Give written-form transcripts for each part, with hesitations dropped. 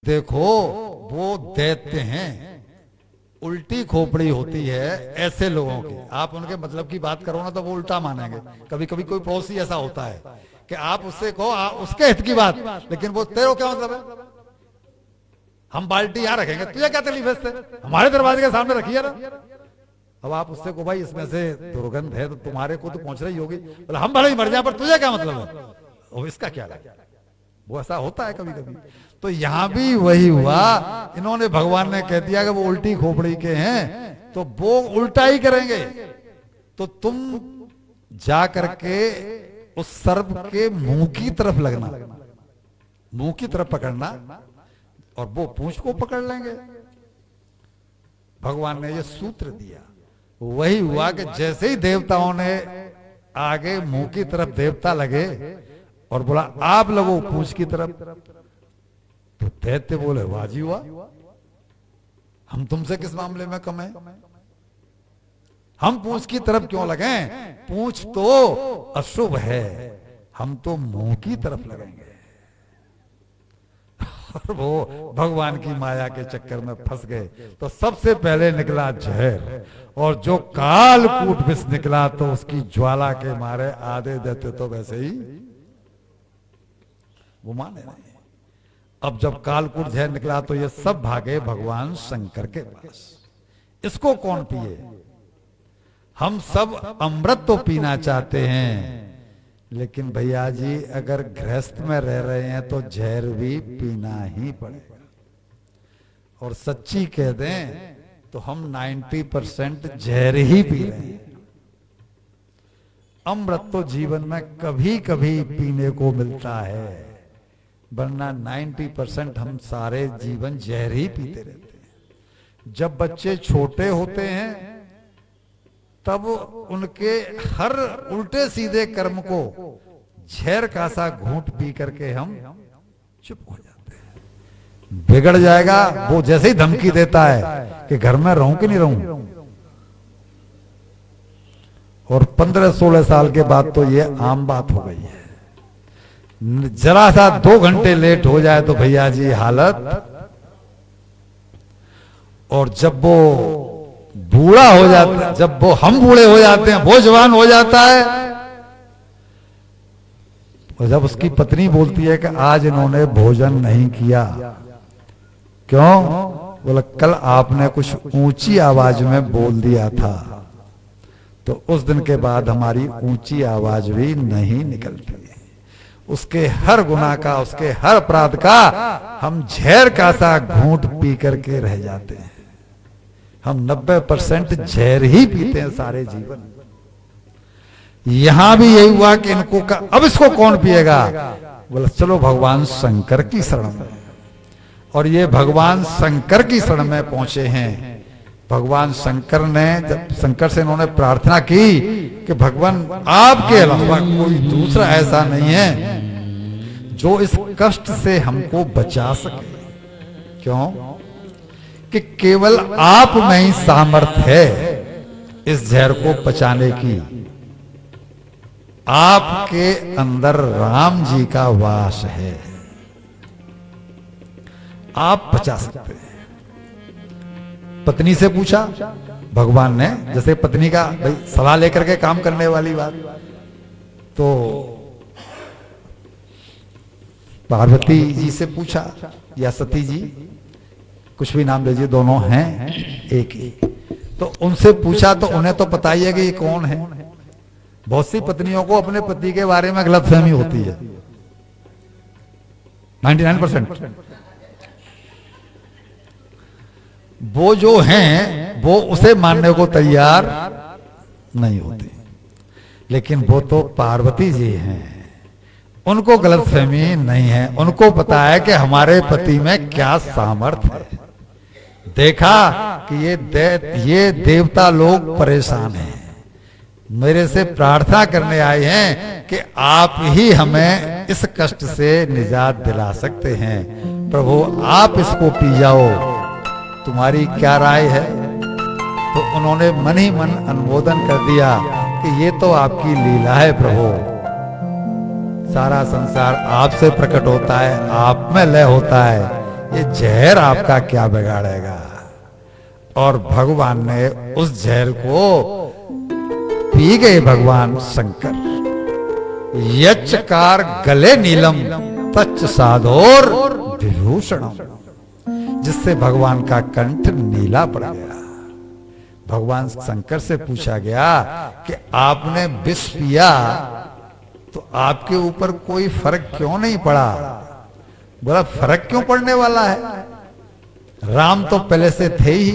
देखो वो दैत्य हैं, उल्टी खोपड़ी होती है ऐसे लोगों की। आप उनके मतलब की बात करो ना तो वो उल्टा मानेंगे। कभी कभी कोई पड़ोसी ऐसा होता है कि आप उससे कहो उसके हित की बात, लेकिन वो तेरे क्या मतलब है, हम बाल्टी यहां रखेंगे, तुझे क्या तकलीफ है इससे, हमारे दरवाजे के सामने रखिए ना। अब आप उससे को भाई इसमें से दुर्गंध है तो तुम्हारे को तो पहुंच रही होगी, बोले हम भले ही मर जाए पर तुझे क्या मतलब है, और इसका क्या लगे। वो ऐसा होता है कभी कभी। तो यहां भी वही हुआ, इन्होंने भगवान ने कह दिया कि वो उल्टी खोपड़ी के हैं तो वो उल्टा ही करेंगे। तो तुम जा करके उस सर्प के मुंह की तरफ लगना, मुंह की तरफ पकड़ना, और वो पूंछ को पकड़ लेंगे। भगवान ने ये सूत्र दिया। वही हुआ कि जैसे ही देवताओं ने आगे मुंह की तरफ देवता लगे और बोला आप लगो पूंछ की तरफ, तो दैत्य बोले वाजी हुआ, हम तुमसे किस मामले में कम है, हम पूंछ की तरफ क्यों लगे, पूंछ तो अशुभ है, हम तो मुंह की तरफ लगेंगे। और वो भगवान की माया के चक्कर में फंस गए। तो सबसे पहले निकला जहर, और जो कालकूट विष निकला तो उसकी ज्वाला के मारे आधे दैत्य तो वैसे ही वो माने नहीं। अब जब कालकूट जहर निकला तो ये सब भागे भगवान शंकर के पास। इसको कौन पिए, हम सब अमृत तो पीना चाहते हैं, लेकिन भैया जी अगर गृहस्थ में रह रहे हैं तो जहर भी पीना ही पड़ेगा। और सच्ची कह दें तो हम 90% जहर ही पी रहे हैं। अमृत तो जीवन में कभी कभी पीने को मिलता है, वरना 90% हम सारे जीवन जहर ही पीते रहते हैं। जब बच्चे छोटे होते हैं तब उनके हर उल्टे सीधे कर्म को जहर का सा घूंट पी करके हम चुप हो जाते हैं। बिगड़ जाएगा वो जैसे ही धमकी देता है कि घर में रहूं कि नहीं रहूं, और 15-16 साल के बाद तो ये आम बात हो गई है। जरा सा 2 घंटे लेट हो जाए तो भैया जी हालत। और जब वो बूढ़ा हो जाता है, जब वो हम बूढ़े हो जाते हैं, वो जवान हो जाता है, और जब उसकी पत्नी बोलती है कि आज इन्होंने भोजन नहीं किया, क्यों, बोला कल आपने कुछ ऊंची आवाज में बोल दिया था, तो उस दिन के बाद हमारी ऊंची आवाज भी नहीं निकलती। उसके हर गुनाह का, उसके हर अपराध का हम जहर का सा घूंट पी करके रह जाते हैं। हम 90% जहर ही पीते हैं सारे जीवन। यहां भी यही हुआ कि इनको अब इसको कौन पिएगा, बोला चलो भगवान शंकर की शरण में। और ये भगवान शंकर की शरण में पहुंचे हैं। भगवान शंकर ने, जब शंकर से इन्होंने प्रार्थना की कि भगवान आपके अलावा कोई दूसरा ऐसा नहीं है जो इस कष्ट से हमको बचा सके, क्यों कि केवल आप में ही सामर्थ्य है इस जहर को पचाने की। आपके अंदर राम जी का वास है, आप पचा सकते हैं। पत्नी से पूछा भगवान ने, जैसे पत्नी का भाई सलाह लेकर के काम करने वाली बात, तो पार्वती जी से पूछा या सती जी, कुछ भी नाम लीजिए, दोनों हैं एक ही। तो उनसे पूछा तो उन्हें तो पता ही है कि ये कौन है। बहुत सी पत्नियों को अपने पति के बारे में गलतफहमी होती है, 99%। वो जो हैं वो उसे मानने को तैयार नहीं होते, लेकिन वो तो पार्वती जी हैं, उनको गलतफहमी नहीं है। उनको पता है कि हमारे पति में क्या सामर्थ्य है। देखा कि ये देवता लोग परेशान हैं, मेरे से प्रार्थना करने आए हैं कि आप ही हमें इस कष्ट से निजात दिला सकते हैं। प्रभु आप इसको पी जाओ, तुम्हारी क्या राय है। तो उन्होंने मन ही मन अनुमोदन कर दिया कि ये तो आपकी लीला है प्रभु, सारा संसार आपसे प्रकट होता है, आप में लय होता है, ये जहर आपका क्या बिगाड़ेगा। और भगवान ने उस जहर को पी गए भगवान शंकर। यचकार गले नीलम तच्च साधोर विभूषणम, जिससे भगवान का कंठ नीला पड़ गया। भगवान शंकर से पूछा गया कि आपने विष पिया तो आपके ऊपर कोई फर्क क्यों नहीं पड़ा। बोला फर्क क्यों पड़ने वाला है, राम तो पहले से थे ही,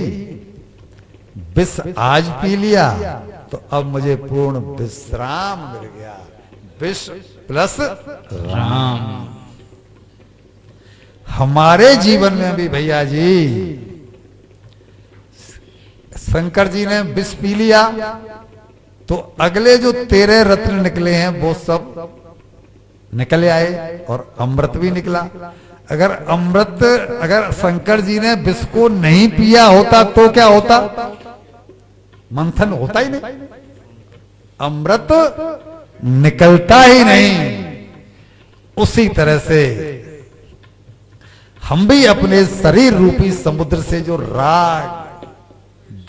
विष आज पी लिया तो अब मुझे पूर्ण विश्राम मिल गया। विष प्लस राम। हमारे जीवन में भी भैया जी शंकर जी ने विष पी लिया तो अगले जो 13 रत्न निकले हैं वो सब निकल आए और अमृत भी निकला। अगर शंकर जी ने विष को नहीं पिया होता तो क्या होता, मंथन होता ही नहीं, अमृत निकलता ही नहीं। उसी तरह से हम भी अपने शरीर रूपी समुद्र से जो राग,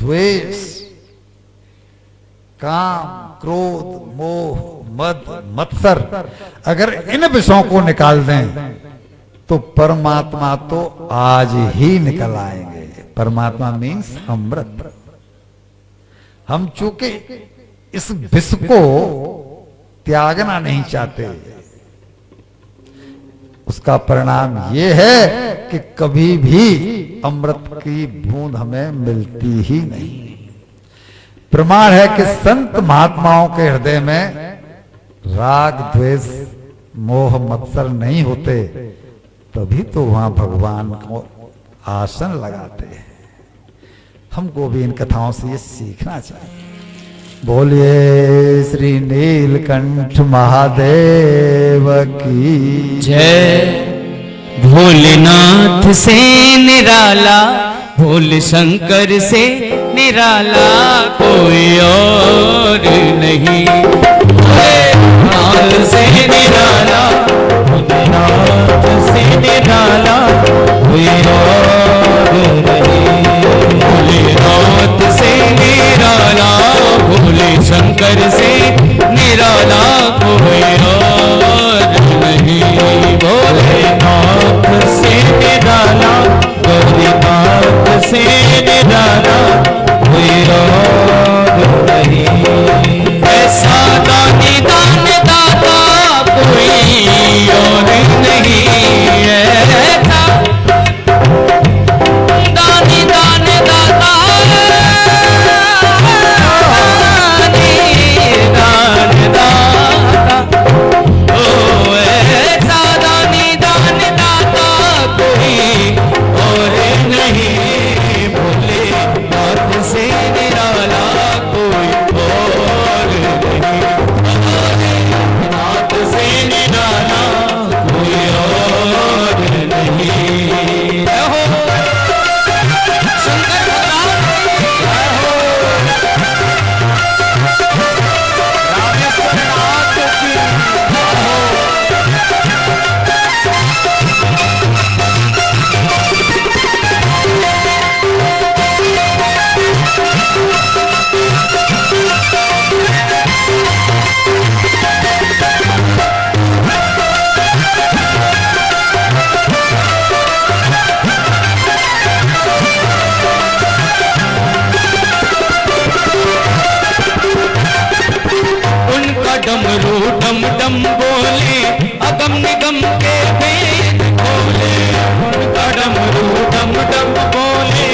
द्वेष, काम, क्रोध, मोह, मद, मत्सर, अगर इन विषयों को निकाल दें तो परमात्मा तो आज ही निकल आएंगे। परमात्मा मीन्स अमृत। हम चूंकि इस विष को त्यागना नहीं चाहते, उसका परिणाम यह है कि कभी भी अमृत की बूंद हमें मिलती ही नहीं। प्रमाण है कि संत महात्माओं के हृदय में राग, द्वेष, मोह, मत्सर नहीं होते, तभी तो वहां भगवान को आसन लगाते हैं। हमको भी इन कथाओं से ये सीखना चाहिए। बोलिए श्री नीलकंठ महादेव की जय। भोलेनाथ से निराला, भोले शंकर से निराला कोई और नहीं। भोलेनाथ से निराला, भोलेनाथ से निराला कोई और नहीं। भोलेनाथ से निराला, भोले शंकर से निराला कोई और नहीं। भोलेनाथ से निराला, भोलेनाथ से निराला कोई और नहीं। ऐसा दानी दान दाता कोई और नहीं। ऐसा दानी दान दाता डमरू डम डम बोले, अगम निगम के भेद खोले। उनका डमरू डम डम बोले,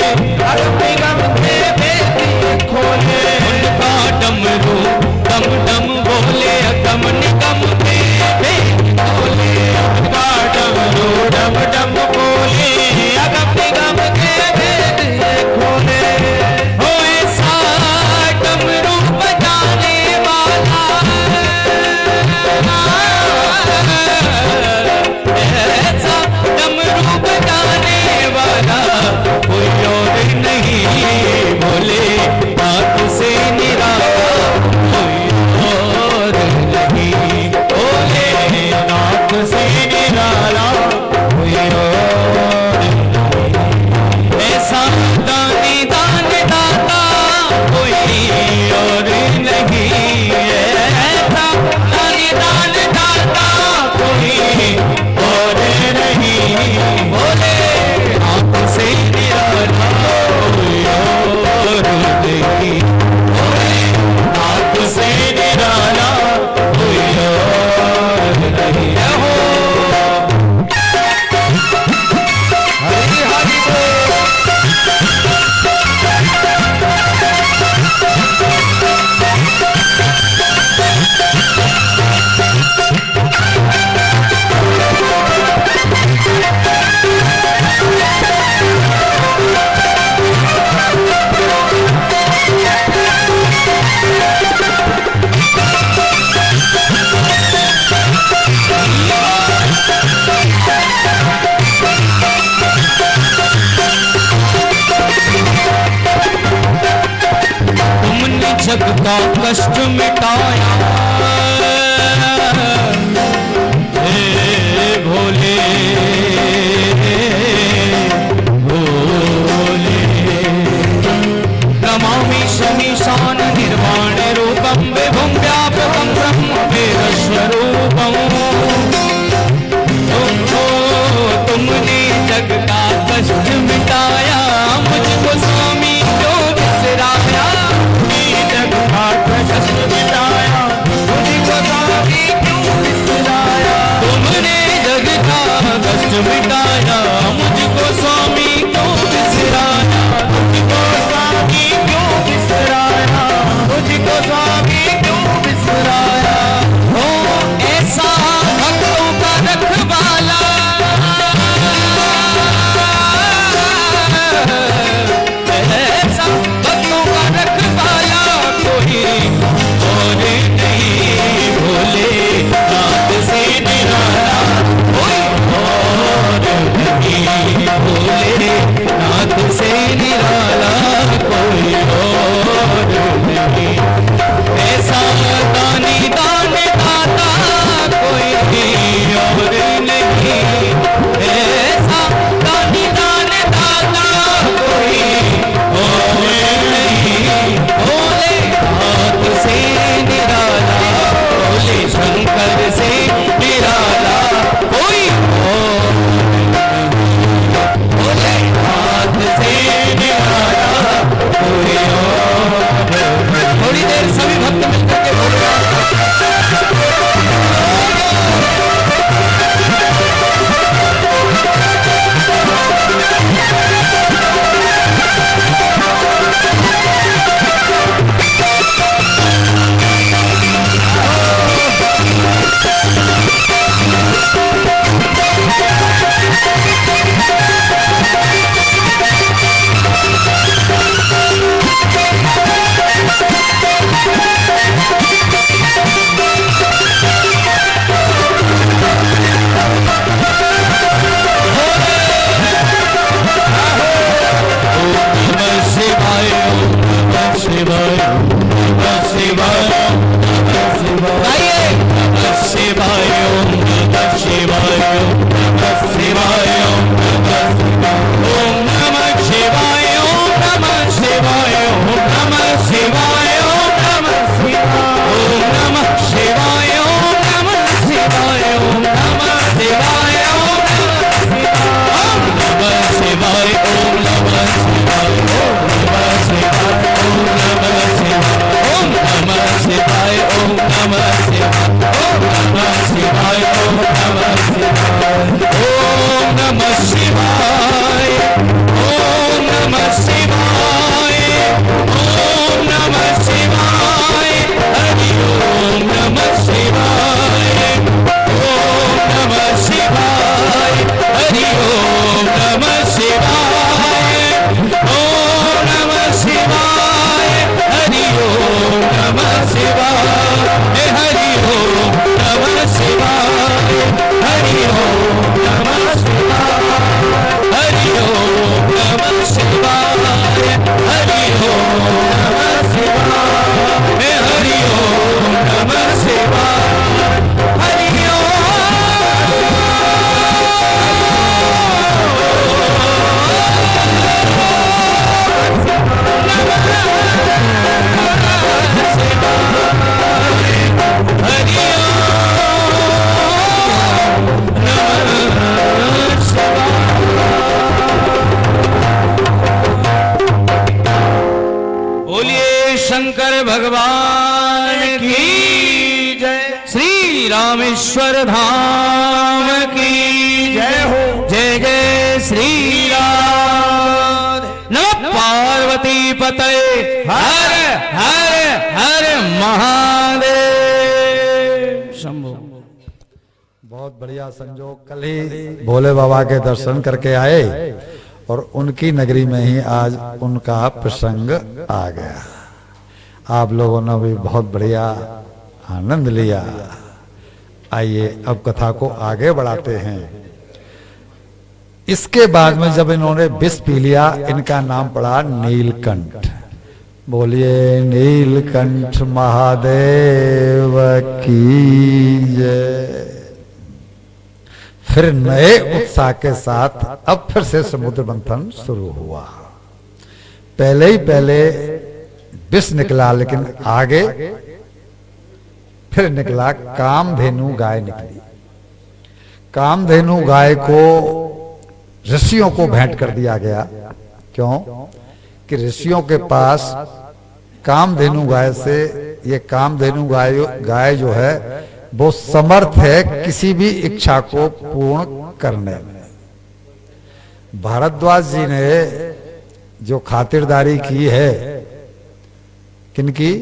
अगम निगम के भेद खोले। उनका डमरू डम डम बोले, अगम निगम के भेद खोले। उनका डमरू डम डम बोले, अगम निगम के भेद खोले। हो ऐसा डमरू बजाने वाला का कष्ट मिटाया। हे भोले भोले, नमामि शमीशान निर्वाण रूपम विभुम व्यापकम ब्रह्म वेद स्वरूपम। तुमने जग का कष्ट मिटाया, मुझको स्वामी क्यों बिसराया। जग का कष्ट मिटाया, मुझको स्वामी क्यों बिसराया। तुमने जग का कष्ट मिटाया, मुझको स्वामी क्यों बिसराया। मुझको स्वामी क्यों बिसराया, मुझको स्वामी क्यों बिसराया। हो ऐसा भक्तों का रखवाला, ऐसा भक्तों का रखवाला कोई और नहीं। भोले नाथ से निराला कोई और नहीं। भोले नाथ से निराला कोई और नहीं। ऐसा दानी दान दाता कोई और नहीं। ऐसा दानी दान दाता कोई और नहीं। भोले नाथ से निराला, भोले शंकर से निराला कोई और नहीं। भोले नाथ से निराला कोई और नहीं। थोड़ी देर सभी भक्त मिलकर के बोले भगवान की जय। श्री रामेश्वर धाम की जय हो। जय जय श्री राम। नमः पार्वती पते हर हर हर महादेव शंभो। बहुत बढ़िया संजोग। कल ही भोले बाबा के दर्शन करके आए और उनकी नगरी में ही आज उनका प्रसंग आ गया। आप लोगों ने भी बहुत बढ़िया आनंद लिया। आइए अब कथा को आगे बढ़ाते हैं। इसके बाद में जब इन्होंने विष पी लिया, इनका नाम पड़ा नीलकंठ। बोलिए नीलकंठ महादेव की जय। फिर नए उत्साह के साथ अब फिर से समुद्र मंथन शुरू हुआ। पहले विष निकला, लेकिन आगे फिर निकला कामधेनु गाय निकली। कामधेनु गाय को ऋषियों को भेंट कर दिया गया। क्यों? कि ऋषियों के पास कामधेनु गाय से, ये कामधेनु गाय जो है वो समर्थ है किसी भी इच्छा को पूर्ण करने में। भारद्वाज जी ने जो खातिरदारी की है किनकी?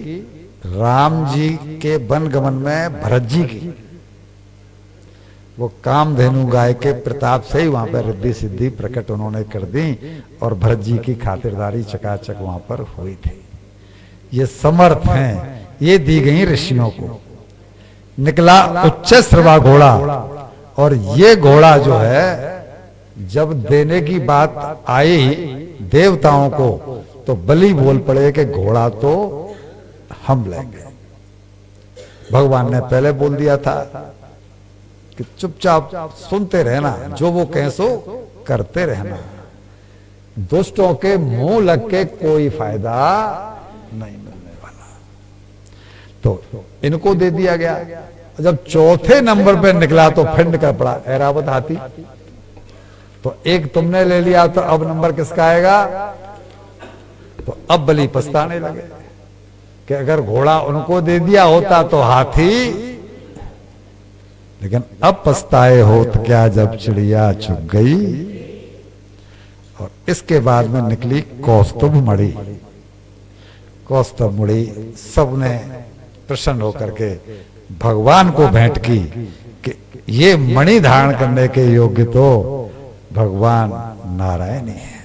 राम जी के वन गमन में भरत जी की। वो कामधेनु गाय के प्रताप से ही वहां पर रिद्धि सिद्धि प्रकट उन्होंने कर दी और भरत जी की खातिरदारी चकाचक वहां पर हुई थी। ये समर्थ हैं, ये दी गई ऋषियों को। निकला उच्च श्रवा घोड़ा, और ये घोड़ा जो है जब देने की बात आई देवताओं को तो बलि बोल पड़े कि घोड़ा तो हम लेंगे। भगवान ने पहले बोल दिया था कि चुपचाप सुनते रहना, जो वो कहें सो करते रहना, दुष्टों के मुंह लग के कोई फायदा नहीं मिलने वाला। तो इनको दे दिया गया। जब चौथे नंबर पे निकला तो फिर निकल पड़ा ऐरावत हाथी। तो एक तुमने ले लिया तो अब नंबर किसका आएगा? तो अब बलि पछताने लगे कि अगर घोड़ा उनको दे दिया होता तो हाथी, लेकिन अब पछताए हो तो क्या जब चिड़िया चुग गई। और इसके बाद में निकली कौस्तुभ मणि। कौस्तुभ मणि सबने प्रसन्न होकर के भगवान को भेंट की कि ये मणि धारण करने के योग्य तो भगवान नारायण ही है,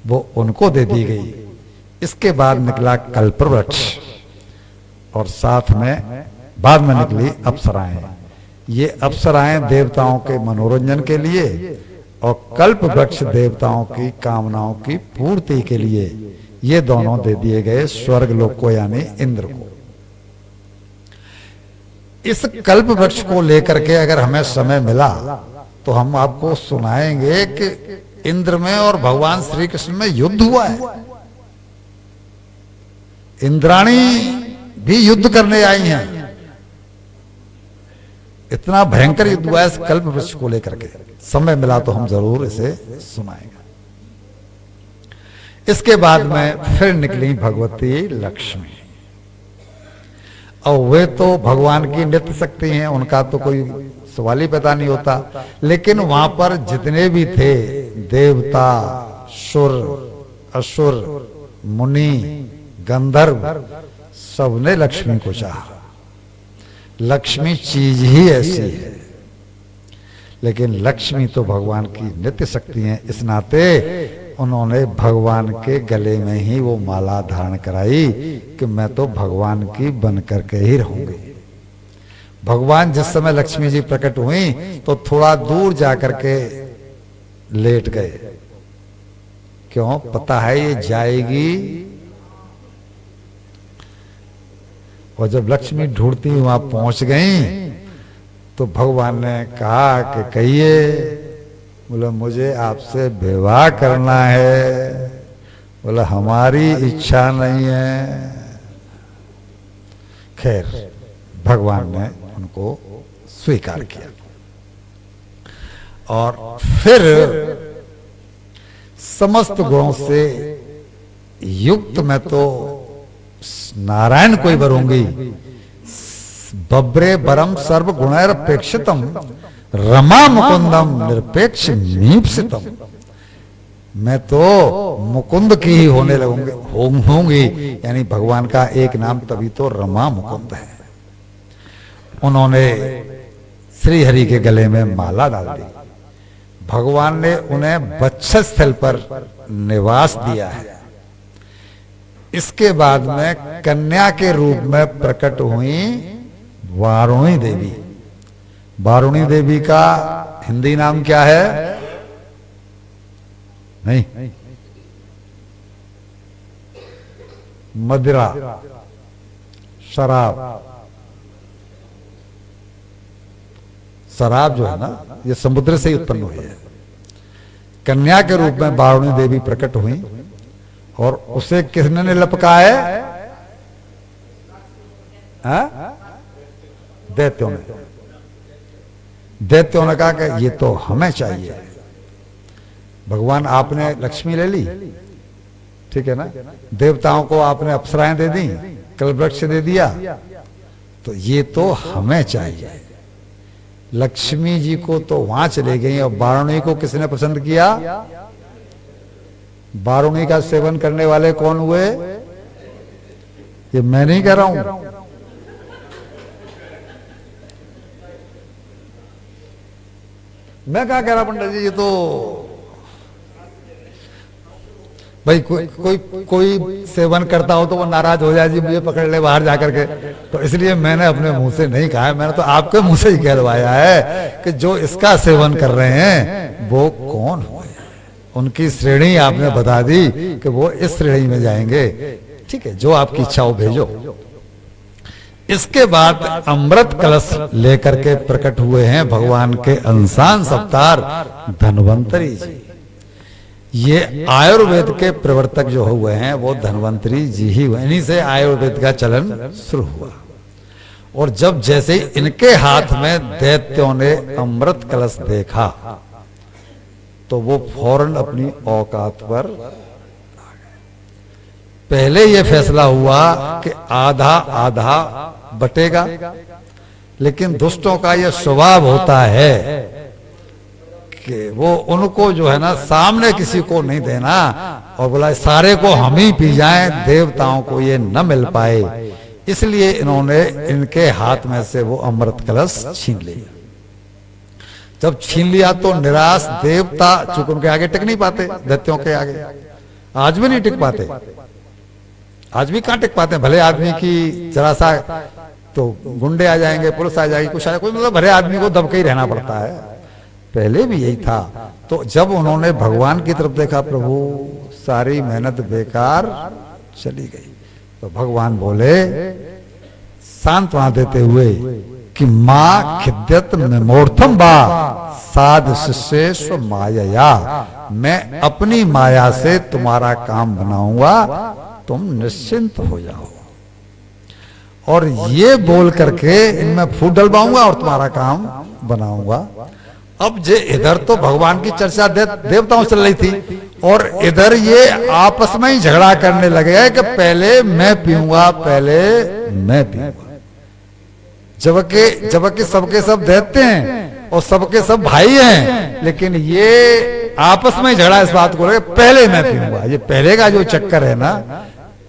वो उनको दे दी गई। इसके बाद निकला कल्पवृक्ष और साथ में बाद में निकली अप्सराएं। ये अप्सराएं देवताओं के मनोरंजन के लिए और कल्प वृक्ष देवताओं की कामनाओं की पूर्ति के लिए, ये दोनों दे दिए गए स्वर्ग लोक को यानी इंद्र को। इस कल्प वृक्ष को लेकर के अगर हमें समय मिला तो हम आपको सुनाएंगे कि इंद्र में और भगवान श्री कृष्ण में युद्ध हुआ है। इंद्राणी भी युद्ध करने आई हैं। इतना भयंकर युद्ध हुआ है इस कल्प वृक्ष को लेकर के। समय मिला तो हम जरूर इसे सुनाएंगे। इसके बाद में फिर निकली भगवती लक्ष्मी। और वे तो भगवान की नित्य शक्ति हैं, उनका तो कोई सवाल ही पैदा नहीं होता। लेकिन वहां पर जितने भी थे देवता, सुर, असुर, मुनि, गंधर्व, सबने लक्ष्मी को चाहा। लक्ष्मी चीज ही ऐसी है। लेकिन लक्ष्मी तो भगवान की नित्य शक्ति है, इस नाते उन्होंने भगवान के गले में ही वो माला धारण कराई कि मैं तो भगवान की बन करके ही रहूंगी। भगवान जिस समय लक्ष्मी जी प्रकट हुई तो थोड़ा दूर जाकर के लेट गए। क्यों? पता है ये जाएगी। और जब लक्ष्मी ढूंढती वहां पहुंच गई तो भगवान ने कहा कि कहिए। बोला मुझे आपसे विवाह करना है। बोला हमारी इच्छा नहीं है। खैर भगवान ने उनको स्वीकार किया। और फिर समस्त गुणों से युक्त मैं तो नारायण को ही वरूंगी। बब्रे बरम सर्व गुणैरपेक्षितम रमा मुकुंदम निरपेक्ष मीप्सितम। मैं तो मुकुंद की ही होने लगूंगी होंगी, यानी भगवान का एक नाम तभी तो रमा मुकुंद है। उन्होंने श्री हरि के गले में माला डाल दी। भगवान ने उन्हें वक्षस्थल पर निवास दिया है। इसके बाद में कन्या के रूप में प्रकट हुई वारुणी देवी। वारुणी देवी का हिंदी नाम क्या है? नहीं मदिरा, शराब। शराब जो है ना, ये समुद्र से ही उत्पन्न हुई है। कन्या के रूप में बारुणी देवी प्रकट हुई और उसे किसने लपका है? दैत्यों ने। दैत्यों ने कहा कि ये तो हमें चाहिए। भगवान आपने लक्ष्मी ले ली, ठीक है ना, देवताओं को आपने अप्सराएं दे दी, कल्पवृक्ष दे दिया, तो ये तो हमें चाहिए। लक्ष्मी जी को तो वहां चले गई और बारुणी को किसने पसंद किया? बारुणी का सेवन करने वाले कौन हुए? ये मैं नहीं कह रहा हूं, मैं क्या कह रहा पंडित जी, ये तो भाई कोई सेवन करता हो तो वो नाराज हो जाए, जी मुझे पकड़ ले बाहर जाकर के, तो इसलिए मैंने अपने मुंह से नहीं कहा है, मैंने तो आपके मुंह से ही कहलवाया है कि जो इसका सेवन कर रहे हैं वो कौन हुए। उनकी श्रेणी आपने बता दी कि वो इस श्रेणी में जाएंगे, ठीक है, जो आपकी इच्छा हो भेजो। इसके बाद अमृत कलश लेकर के प्रकट हुए हैं भगवान के अंशांश अवतार धन्वंतरी जी। ये आयुर्वेद के प्रवर्तक जो हुए हैं वो धन्वंतरी जी ही हुए, इन्हीं से आयुर्वेद का चलन शुरू हुआ। और जब जैसे ही इनके हाथ में दैत्यों ने अमृत कलश देखा तो वो फौरन अपनी औकात पर, पहले ये फैसला हुआ कि आधा आधा बटेगा, लेकिन दुष्टों का यह स्वभाव होता है कि वो उनको जो है ना सामने किसी को नहीं देना और बोला सारे को हम ही पी जाएं, देवताओं को ये न मिल पाए, इसलिए इन्होंने इनके हाथ में से वो अमृत कलश छीन लिया। जब छीन लिया तो निराश देवता, चूंकि उनके आगे टिक नहीं पाते, दैत्यों के आगे आज भी नहीं टिक पाते, आज भी कहां टिक पाते हैं। भले आदमी की जरा सा तो गुंडे आ जाएंगे, पुलिस आ जाएगी, कुछ कोई मतलब भले आदमी को दब के ही रहना पड़ता है, पहले भी यही था। तो जब उन्होंने भगवान की तरफ देखा, प्रभु सारी मेहनत बेकार चली गई, तो भगवान बोले सांत्वना देते हुए कि मां खिद्यत मूर्थम बा साध शिष्य माया, मैं अपनी माया से तुम्हारा काम बनाऊंगा, तुम निश्चिंत हो जाओ। और ये बोल करके इनमें फूट डलवाऊंगा और तुम्हारा काम बनाऊंगा। अब जे इधर तो भगवान की चर्चा देवताओं से चल रही थी और इधर ये आपस में ही झगड़ा करने लगे कि पहले मैं पीऊंगा, पहले मैं पीऊंगा। जबकि सबके सब दैत्य हैं और सबके सब भाई हैं, लेकिन ये आपस में झगड़ा इस बात को लेकर पहले मैं पीऊंगा। ये पहले का जो चक्कर है ना,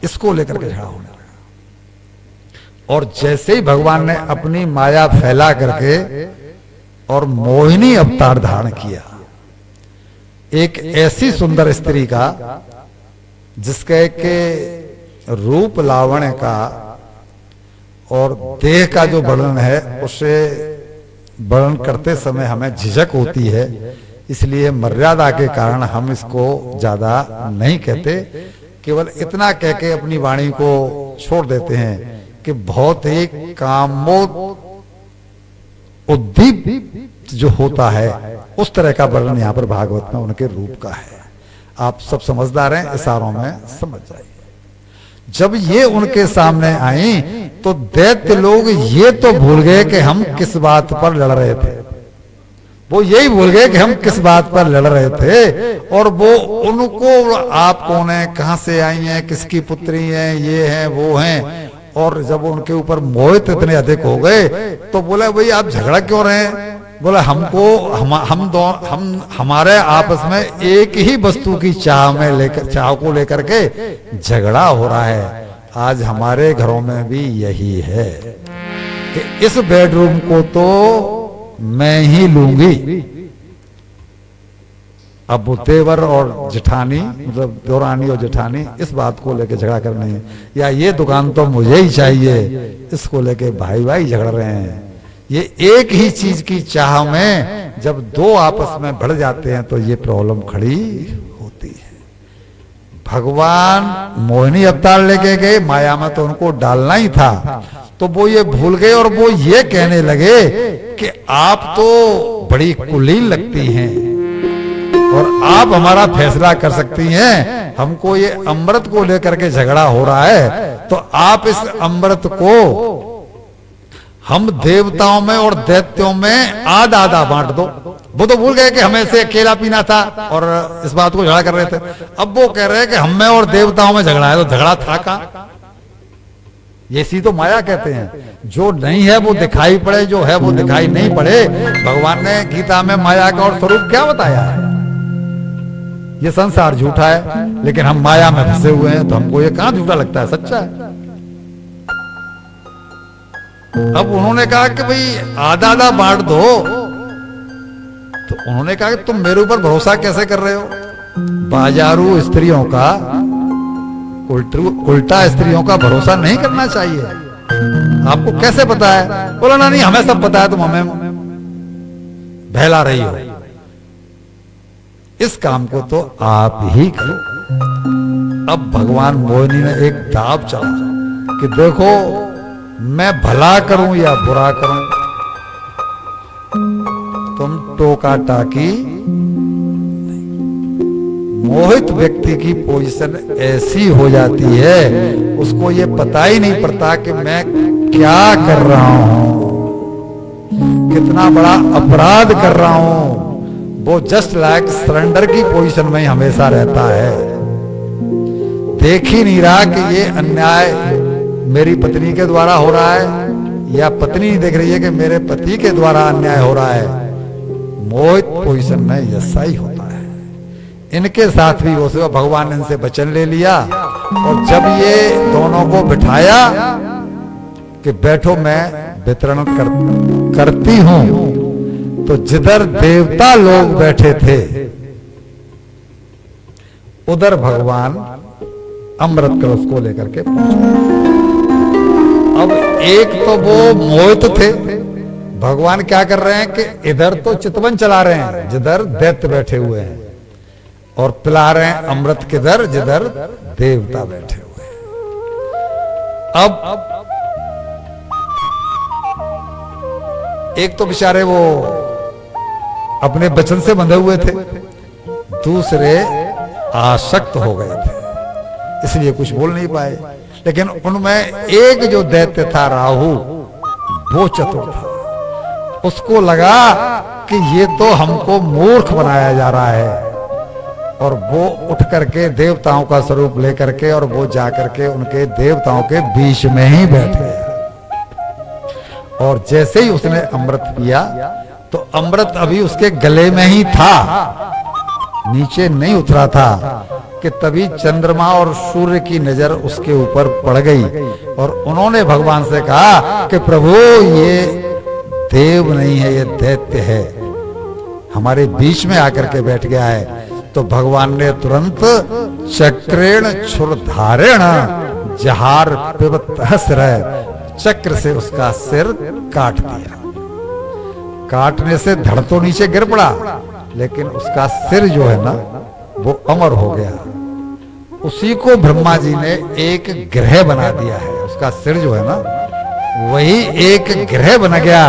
इसको लेकर के झगड़ा होने लगा। और जैसे ही भगवान ने अपनी माया फैला करके और मोहिनी अवतार धारण किया, एक ऐसी सुंदर स्त्री का जिसके के रूप लावण्य का और देह का जो वर्णन है उसे वर्णन करते समय हमें झिझक होती है, इसलिए मर्यादा के कारण हम इसको ज्यादा नहीं कहते, केवल इतना कह के अपनी वाणी को छोड़ देते हैं कि बहुत ही कामोद उद्दीप जो होता है उस तरह का वर्णन यहाँ पर भागवत में उनके रूप का है। आप सब समझदार हैं, इशारों में समझ जाइए। जब ये उनके सामने आई तो दैत्य लोग ये तो भूल गए कि हम किस बात पर लड़ रहे थे, वो यही भूल गए कि हम किस बात पर लड़ रहे थे। और वो उनको आप कौन है, कहां से आई हैं, किसकी पुत्री हैं, ये हैं वो हैं। और जब उनके ऊपर मोहित इतने अधिक हो गए तो बोले भाई आप झगड़ा क्यों रहे हैं? बोले हमको हम हमारे आपस में एक ही वस्तु की चाह को लेकर के झगड़ा हो रहा है। आज हमारे घरों में भी यही है कि इस बेडरूम को तो मैं ही लूंगी। अब वो देवर और जेठानी, मतलब दौरानी और जेठानी, इस बात को लेके झगड़ा करने है, या ये दुकान तो मुझे ही चाहिए, इसको लेके भाई भाई झगड़ रहे हैं। ये एक ही चीज की चाह में जब दो आपस में बढ़ जाते हैं तो ये प्रॉब्लम खड़ी होती है। भगवान मोहिनी अवतार लेके गए, माया में तो उनको डालना ही था, तो वो ये भूल गए और वो ये कहने लगे कि आप तो बड़ी कुलीन लगती हैं और आप हमारा फैसला कर सकती हैं। हमको ये अमृत को लेकर के झगड़ा हो रहा है, तो आप इस अमृत को हम देवताओं में और दैत्यों में आधा आधा बांट दो। वो तो भूल गए कि हमें से अकेला पीना था और इस बात को झगड़ा कर रहे थे। अब वो कह रहे हैं कि हम में और देवताओं में झगड़ा है, तो झगड़ा था कहां? ये सी तो माया कहते हैं। जो नहीं है वो दिखाई पड़े, जो है वो दिखाई नहीं पड़े। भगवान ने गीता में माया का और स्वरूप क्या बताया है? ये संसार झूठा है, लेकिन हम माया में फंसे हुए हैं, तो हमको ये कहां झूठा लगता है, सच्चा है। अब उन्होंने कहा कि भाई आधा आधा बांट दो, तो उन्होंने कहा कि तुम मेरे ऊपर भरोसा कैसे कर रहे हो? बाजारू स्त्रियों का उल्टा स्त्रियों का भरोसा नहीं करना चाहिए। आपको कैसे पता है? बोला ना, नहीं हमें सब पता है, तुम हमें बहला रही हो। इस काम को तो आप ही करो। अब भगवान मोहिनी ने एक दाव चला कि देखो मैं भला करूं या बुरा करूं, तुम टोका टाकी। मोहित व्यक्ति की पोजीशन ऐसी हो जाती है, उसको ये पता ही नहीं पड़ता कि मैं क्या कर रहा हूं, कितना बड़ा अपराध कर रहा हूं। वो जस्ट लाइक सरेंडर की पोजीशन में हमेशा रहता है। देख ही नहीं रहा कि ये अन्याय मेरी पत्नी के द्वारा हो रहा है, या पत्नी देख रही है कि मेरे पति के द्वारा अन्याय हो रहा है। मोहित पोजीशन में ऐसा ही होता है। इनके साथ भी वो भगवान ने इनसे वचन ले लिया, और जब ये दोनों को बिठाया कि बैठो मैं वितरण करती हूं, तो जिधर देवता लोग बैठे थे उधर भगवान अमृत कलश को लेकर के पहुंचे। अब एक तो वो मोहित थे, भगवान क्या कर रहे हैं कि इधर तो चितवन चला रहे हैं जिधर दैत्य बैठे हुए हैं, और पिला रहे हैं अमृत किधर जिधर देवता बैठे हुए हैं। अब एक तो बेचारे वो अपने वचन से बंधे हुए थे, दूसरे आसक्त हो गए थे, इसलिए कुछ बोल नहीं पाए। लेकिन उनमें एक जो दैत्य था राहु, वो चतुर था। उसको लगा कि ये तो हमको मूर्ख बनाया जा रहा है, और वो उठ करके देवताओं का स्वरूप लेकर के और वो जा करके उनके देवताओं के बीच में ही बैठे। और जैसे ही उसने अमृत पिया, तो अमृत अभी उसके गले में ही था, नीचे नहीं उतरा था, कि तभी चंद्रमा और सूर्य की नजर उसके ऊपर पड़ गई। और उन्होंने भगवान से कहा कि प्रभु ये देव नहीं है, ये दैत्य है, हमारे बीच में आकर के बैठ गया है। तो भगवान ने तुरंत चक्रेण क्षुरधारेण जहार पिबत हसरह, चक्र से उसका सिर काट दिया। काटने से धड़ तो नीचे गिर पड़ा, लेकिन उसका सिर जो है ना वो अमर हो गया। उसी को ब्रह्मा जी ने एक ग्रह बना दिया है। उसका सिर जो है ना वही एक ग्रह बन गया,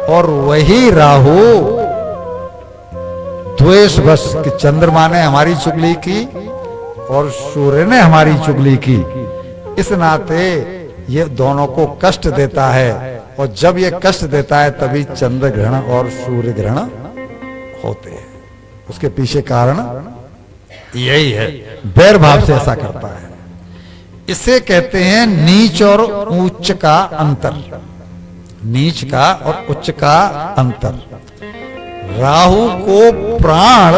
और वही राहु द्वेषवश कि चंद्रमा ने हमारी चुगली की और सूर्य ने हमारी चुगली की, इस नाते ये दोनों को कष्ट देता है। और जब ये कष्ट देता है तभी चंद्र ग्रहण और सूर्य ग्रहण होते हैं। उसके पीछे कारण यही है, बैर भाव से ऐसा करता है। इसे कहते हैं नीच और उच्च का अंतर, नीच का और उच्च का अंतर। राहु को प्राण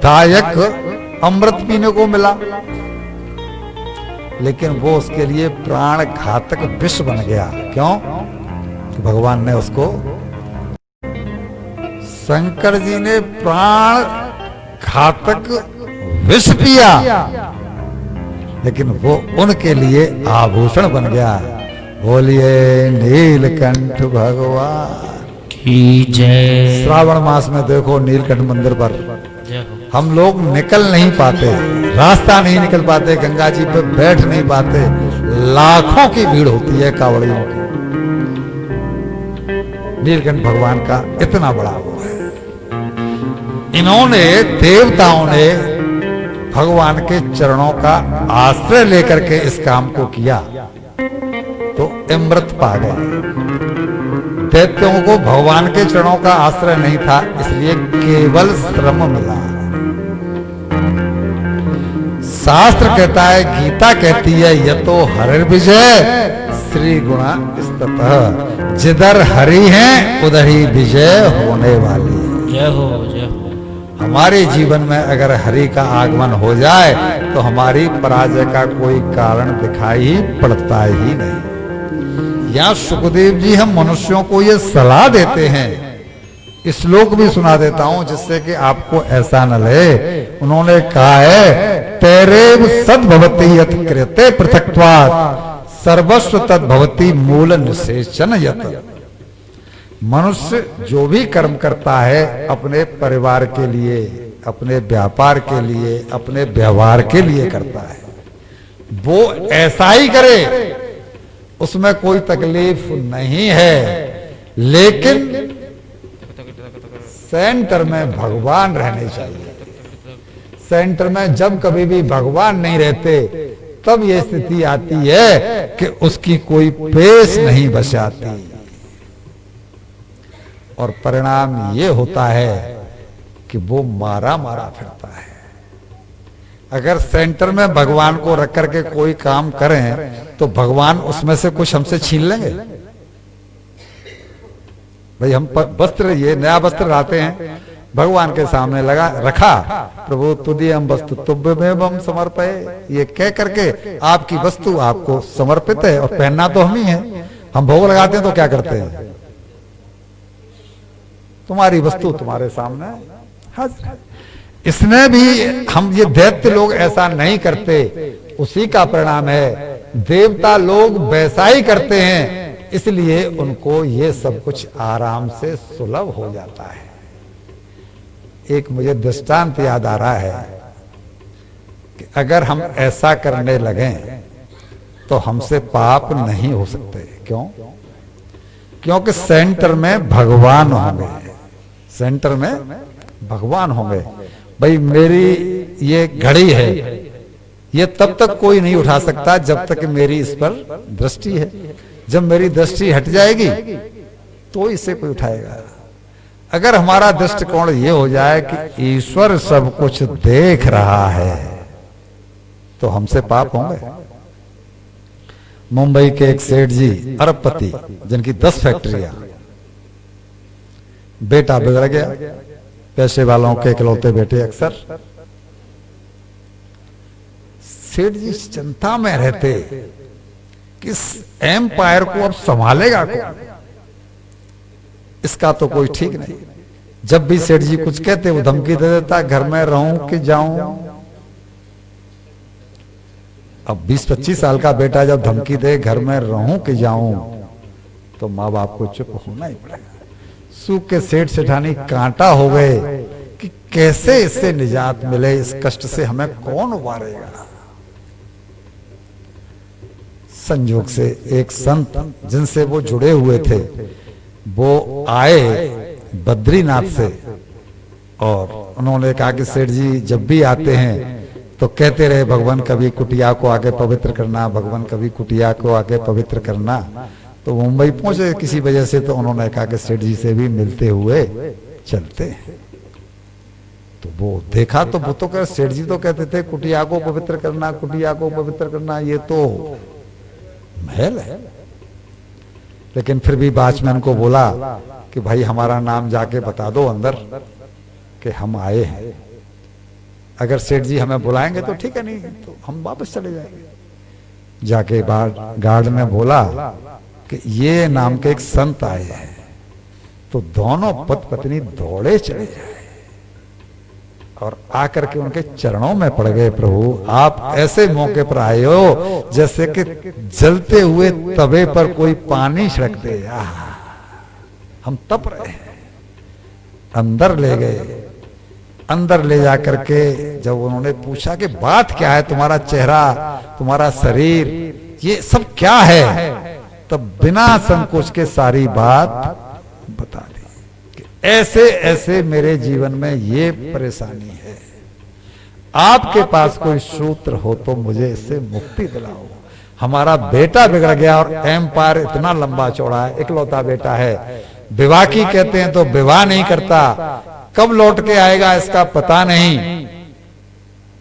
दायक अमृत पीने को मिला, लेकिन वो उसके लिए प्राण घातक विष बन गया। क्यों? भगवान ने उसको, शंकर जी ने प्राण घातक विष पिया, लेकिन वो उनके लिए आभूषण बन गया। बोलिए नीलकंठ भगवान की जय। श्रावण मास में देखो नीलकंठ मंदिर पर हम लोग निकल नहीं पाते, रास्ता नहीं निकल पाते, गंगा जी पे बैठ नहीं पाते, लाखों की भीड़ होती है कावड़ियों की। नीलकंठ भगवान का इतना बड़ा वो है। इन्होंने, देवताओं ने भगवान के चरणों का आश्रय लेकर के इस काम को किया तो अमृत पा गए। दैत्यों को भगवान के चरणों का आश्रय नहीं था, इसलिए केवल श्रम मिला। शास्त्र कहता है, गीता कहती है, यतो हरिर्विजय श्री गुणा स्ततः, जिधर हरि हैं उधर ही विजय होने वाली है। जय हो, जय हो। हमारे जीवन में अगर हरि का आगमन हो जाए तो हमारी पराजय का कोई कारण दिखाई ही पड़ता ही नहीं। यहाँ सुखदेव जी हम मनुष्यों को ये सलाह देते हैं, श्लोक भी सुना देता हूं जिससे कि आपको ऐसा न लगे। उन्होंने कहा है, तेरेव सद्भवति यत् कृते पृथक्त्वात् सर्वस्व तद्भवति मूल निषेचन यत्। मनुष्य जो भी कर्म करता है अपने परिवार के लिए, अपने व्यापार के लिए, अपने व्यवहार के लिए करता है, वो ऐसा ही करे, उसमें कोई तकलीफ नहीं है। लेकिन सेंटर में भगवान रहने चाहिए। सेंटर में जब कभी भी भगवान नहीं रहते तब ये स्थिति आती है कि उसकी कोई पेश नहीं बचाती, और परिणाम ये होता है कि वो मारा मारा फिरता है। अगर सेंटर में भगवान को रख करके कोई काम करें तो भगवान उसमें से कुछ हमसे छीन लेंगे। भाई हम वस्त्र, ये नया वस्त्र लाते हैं, भगवान के सामने लगा रखा, प्रभु तुझे हम वस्तु तुभ्यमेव हम समर्पये, ये कह करके आपकी वस्तु आपको समर्पित है, और पहनना तो हम ही है। हम भोग लगाते हैं तो क्या करते हैं, तुम्हारी वस्तु तुम्हारे सामने हाजिर। इसमें भी हम, ये दैत्य लोग ऐसा नहीं करते, उसी का परिणाम है। देवता लोग वैसा ही करते हैं, इसलिए उनको ये सब कुछ आराम से सुलभ हो जाता है। एक मुझे दृष्टांत याद आ रहा है कि अगर हम ऐसा करने लगें तो हमसे पाप नहीं हो सकते। क्यों? क्योंकि सेंटर में भगवान होंगे, सेंटर में भगवान होंगे। भाई मेरी ये घड़ी है, ये तब तक कोई नहीं उठा सकता जब तक मेरी इस पर दृष्टि है। जब मेरी दृष्टि हट जाएगी तो इसे कोई उठाएगा। अगर हमारा दृष्टिकोण ये हो जाए कि ईश्वर सब कुछ देख रहा है तो हमसे पाप होंगे। मुंबई के एक सेठ जी, अरबपति, जिनकी 10 फैक्ट्रियां, बेटा बिगड़ गया, पैसे वालों के इकलौते बेटे अक्सर। सेठ जी चिंता में रहते कि इस एम्पायर को अब संभालेगा कौन, इसका तो कोई ठीक नहीं। जब भी सेठ जी कुछ कहते वो धमकी दे देता, घर में रहूं कि जाऊं। अब 20-25 साल का बेटा जब धमकी दे घर में रहूं कि जाऊं, तो माँ बाप को चुप होना ही पड़ेगा। सूख के सेठ सेठानी कांटा हो गए कि कैसे इससे निजात मिले, इस कष्ट से हमें कौन उबारेगा। संयोग से एक संत जिनसे वो जुड़े हुए थे वो आए बद्रीनाथ से, और उन्होंने कहा कि सेठ जी जब भी आते हैं तो कहते रहे भगवान कभी कुटिया को आके पवित्र करना, भगवान कभी कुटिया को आके पवित्र करना। तो मुंबई पहुंचे किसी वजह से, तो उन्होंने कहा कि सेठ जी से भी मिलते हुए चलते हैं। तो वो देखा तो वो तो सेठ जी तो कहते थे कुटिया को पवित्र करना, कुटिया को पवित्र करना, ये तो महल है। लेकिन फिर भी वॉचमैन को बोला कि भाई हमारा नाम जाके बता दो अंदर कि हम आए हैं। अगर सेठ जी हमें बुलाएंगे तो ठीक है, नहीं तो हम वापस चले जाएंगे। जाके गार्ड ने बोला कि ये नाम के एक संत आए हैं। तो दोनों पति पत्नी दौड़े चले जाए और आकर के उनके चरणों में पड़ गए। प्रभु आप ऐसे मौके पर आए हो जैसे कि जलते हुए तवे पर कोई पानी छिड़क दे, हम तप रहे हैं। अंदर ले गए अंदर ले जा करके जब उन्होंने पूछा कि बात क्या है, तुम्हारा चेहरा, तुम्हारा शरीर, ये सब क्या है, तब बिना संकोच के सारी बात बता दी कि ऐसे ऐसे मेरे जीवन में ये परेशानी है, आपके पास कोई सूत्र हो तो मुझे इससे मुक्ति दिलाओ। हमारा बेटा बिगड़ गया और एम्पायर इतना लंबा चौड़ा है, इकलौता बेटा है, विवाह की कहते हैं तो विवाह नहीं करता, कब लौट के आएगा इसका पता नहीं,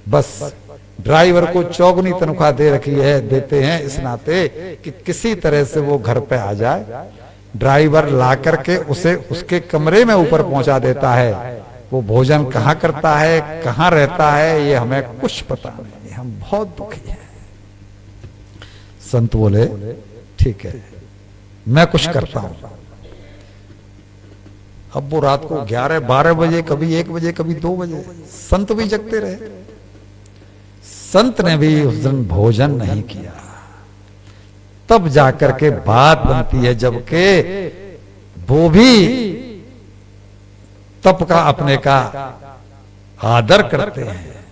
बस ड्राइवर को चौगुनी तनख्वाह दे रखी है, देते हैं इस नाते कि किसी तरह से वो घर पे आ जाए। ड्राइवर ला करके उसे उसके कमरे में ऊपर पहुंचा देता है, वो भोजन कहाँ करता है, कहाँ रहता है, ये हमें कुछ पता नहीं, हम बहुत दुखी हैं। संत बोले ठीक है, मैं कुछ करता हूं। अब वो रात को 11-12 बजे, कभी 1 बजे, कभी 2 बजे, संत भी जगते रहे। संत ने भी उस दिन भोजन नहीं किया। तब जाकर के बात बनती है, जबकि वो भी तप का अपने का आदर करते हैं।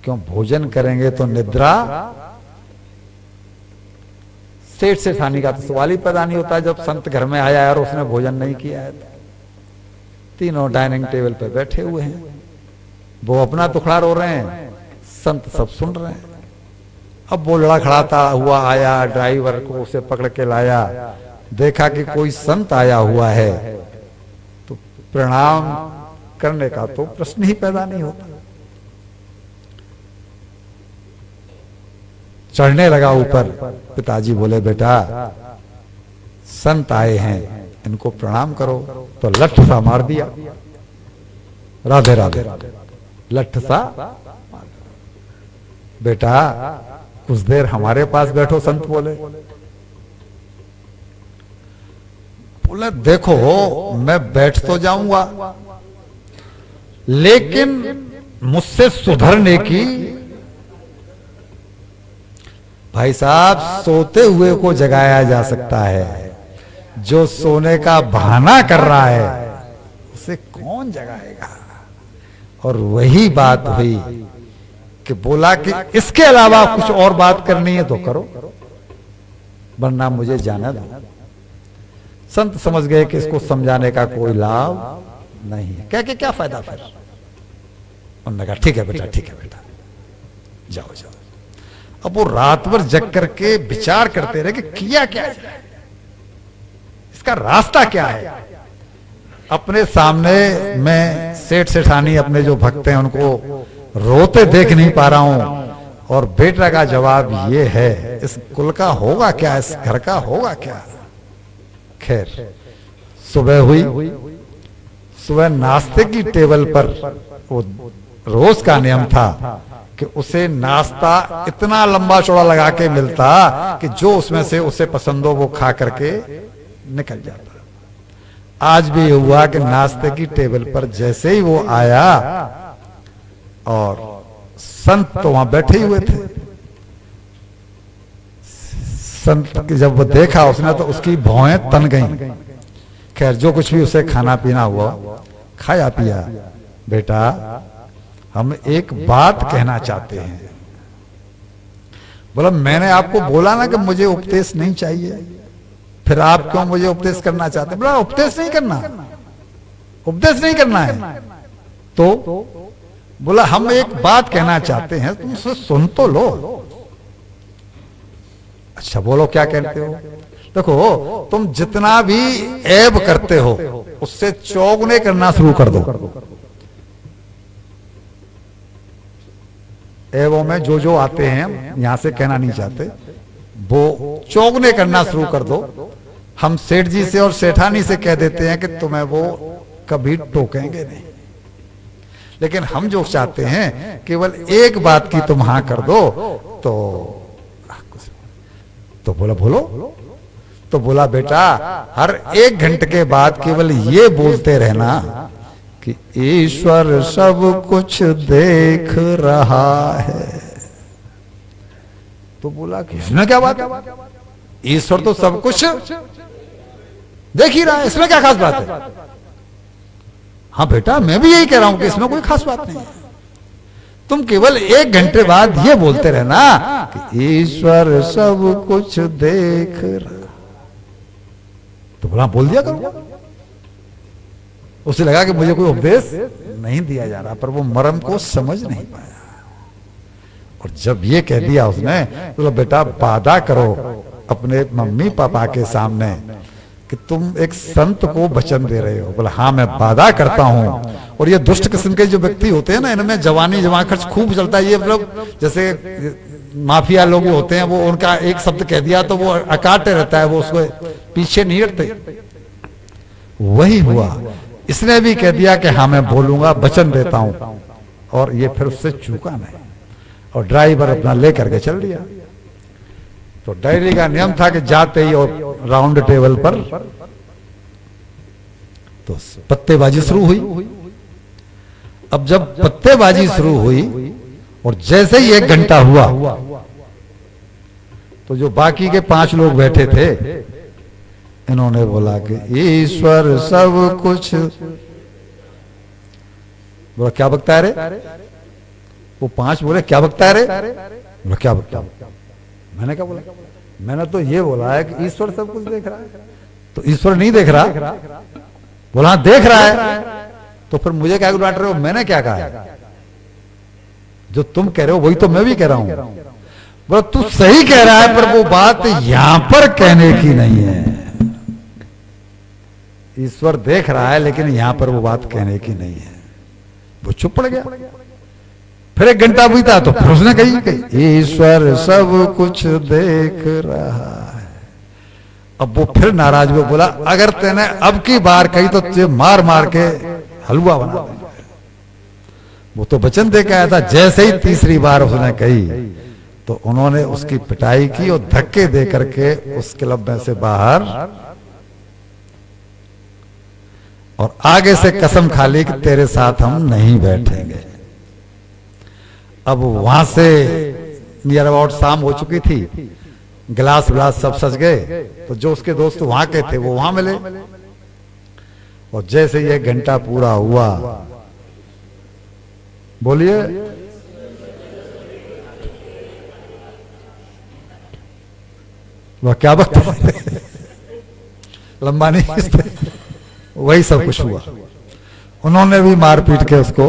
क्यों? भोजन करेंगे तो निद्रा, सेठ सेठानी का तो सवाल ही पैदा नहीं होता जब संत घर में आया है और उसने भोजन नहीं किया है। तीनों डाइनिंग टेबल पे बैठे हुए हैं, वो अपना दुखड़ा रो रहे हैं, संत सब सुन रहे हैं। अब वो लड़खड़ाता हुआ आया, ड्राइवर को उसे पकड़ के लाया, देखा कि कोई संत आया हुआ है तो प्रणाम करने का तो प्रश्न ही पैदा नहीं होता। चढ़ने लगा ऊपर, पिताजी बोले बेटा संत आए हैं, इनको प्रणाम करो, तो लठ सा मार दिया, राधे राधे, लठ सा। बेटा कुछ देर हमारे पास बैठो, संत बोले। बोले देखो मैं बैठ तो जाऊंगा, लेकिन मुझसे सुधरने की, भाई साहब सोते हुए को जगाया जा सकता है, जो सोने का बहाना कर रहा है उसे कौन जगाएगा। और वही बात हुई कि बोला कि इसके अलावा कुछ और बात करनी है तो करो, वरना मुझे जाना दो। संत समझ गए कि इसको समझाने का कोई लाभ नहीं है, कह के क्या फायदा फिर। उन्होंने कहा ठीक है बेटा, ठीक है बेटा, जाओ जाओ। अब वो रात भर जग करके विचार करते रहे कि किया क्या जाए, इसका रास्ता क्या है। अपने सामने मैं सेठ सेठानी अपने जो भक्त हैं उनको रोते देख नहीं पा रहा हूं, और बेटा का जवाब ये है, इस कुल का होगा क्या, इस घर का होगा क्या। खैर सुबह हुई, सुबह नाश्ते की टेबल पर वो रोज का नियम था कि उसे नाश्ता इतना लंबा चौड़ा लगा के मिलता कि जो उसमें से उसे पसंद हो वो खा करके निकल जाता। आज भी हुआ कि नाश्ते की टेबल पर जैसे ही वो आया और संत तो वहां बैठे हुए थे, संत की जब वो देखा उसने तो उसकी भौएं तन गईं। खैर जो कुछ भी उसे खाना पीना हुआ, खाया पिया। बेटा हम एक बात कहना चाहते हैं। बोला मैंने आपको बोला ना कि मुझे उपदेश नहीं चाहिए, फिर आप क्यों मुझे उपदेश करना चाहते हैं। बोला उपदेश नहीं करना, उपदेश नहीं करना है तो बोला हम एक बात कहना चाहते हैं, तुम उसे सुन तो लो। अच्छा बोलो क्या कहते हो। देखो तुम जितना भी ऐब करते हो उससे चौगुने करना शुरू कर दो। ऐबों में जो आते हैं यहां से कहना नहीं चाहते, वो चौगुने करना शुरू कर दो। हम सेठ जी से और सेठानी से कह देते हैं कि तुम्हें वो कभी टोकेंगे नहीं, लेकिन हम जो चाहते हैं केवल एक बात की तुम हां कर दो। तो बोला बोलो। तो बोला बेटा हर 1 घंटे के बाद केवल ये बोलते रहना कि ईश्वर सब कुछ देख रहा है। तो बोला कि इसमें क्या बात है, ईश्वर तो सब कुछ देख ही रहा है, इसमें क्या खास बात है। हाँ बेटा, मैं भी यही कह रहा हूं कि इसमें कोई खास बात नहीं है। तुम केवल 1 घंटे बाद ये बोलते रहना कि ईश्वर सब कुछ देख रहा। तो बोला बोल दिया करूंगा। उसे लगा कि मुझे कोई उपदेश नहीं दिया जा रहा, पर वो मर्म को समझ नहीं पाया। और जब ये कह दिया उसने, तो बेटा वादा करो अपने मम्मी पापा के सामने कि तुम एक संत को वचन दे रहे हो। बोला हाँ मैं वादा करता हूं। और ये दुष्ट किस्म के जो व्यक्ति होते हैं ना, इनमें जवानी जमा खर्च खूब चलता है। ये मतलब जैसे माफिया लोग होते हैं, वो उनका एक शब्द कह दिया तो वो अकाटे रहता है, वो उसको पीछे नहीं हटते। वही हुआ, इसने भी कह दिया कि हाँ मैं बोलूंगा, वचन देता हूं। और ये फिर उससे चूका नहीं, और ड्राइवर अपना लेकर के चल दिया। तो डायरी का नियम था कि जाते ही और राउंड टेबल पर तो पत्तेबाजी शुरू हुई। अब जब पत्तेबाजी शुरू हुई और जैसे ही 1 घंटा हुआ, तो जो बाकी के 5 लोग बैठे थे, इन्होंने बोला कि ईश्वर सब कुछ। बोला क्या बकता है रे? वो 5 बोले क्या बकता है रे? बोला क्या बकता? मैंने क्या बोला? मैंने तो ये बोला है कि ईश्वर सब कुछ देख रहा है। तो ईश्वर नहीं देख रहा? बोला हाँ देख रहा है। तो फिर मुझे क्या डांट रहे हो? मैंने क्या कहा है? जो तुम कह रहे हो वही तो मैं भी कह रहा हूं। बोला तू सही कह रहा है, पर वो बात यहां पर कहने की नहीं है। ईश्वर देख रहा है, लेकिन यहां पर वो बात कहने की नहीं है। वो चुप पड़ गया। फिर 1 घंटा बीता तो फिर उसने कही ईश्वर सब कुछ देख रहा है। अब वो फिर नाराज हुआ, बोला अगर तेने अब की बार कही तो तुझे मार मार के हलवा बना देंगे। वो तो वचन दे के आया था। जैसे ही तीसरी बार उसने कही तो उन्होंने उसकी पिटाई की और धक्के दे करके उस क्लब में से बाहर, और आगे से कसम खा ली कि तेरे साथ हम नहीं बैठेंगे। अब वहां से नियर अबाउट शाम हो चुकी थी, गिलास विलास सब सज गए। तो जो उसके दोस्त वहां के थे वो वहां मिले। और जैसे ये 1 घंटा पूरा हुआ, बोलिए वह क्या वक्त लंबा नहीं, वही सब कुछ हुआ। उन्होंने भी मार पीट के उसको,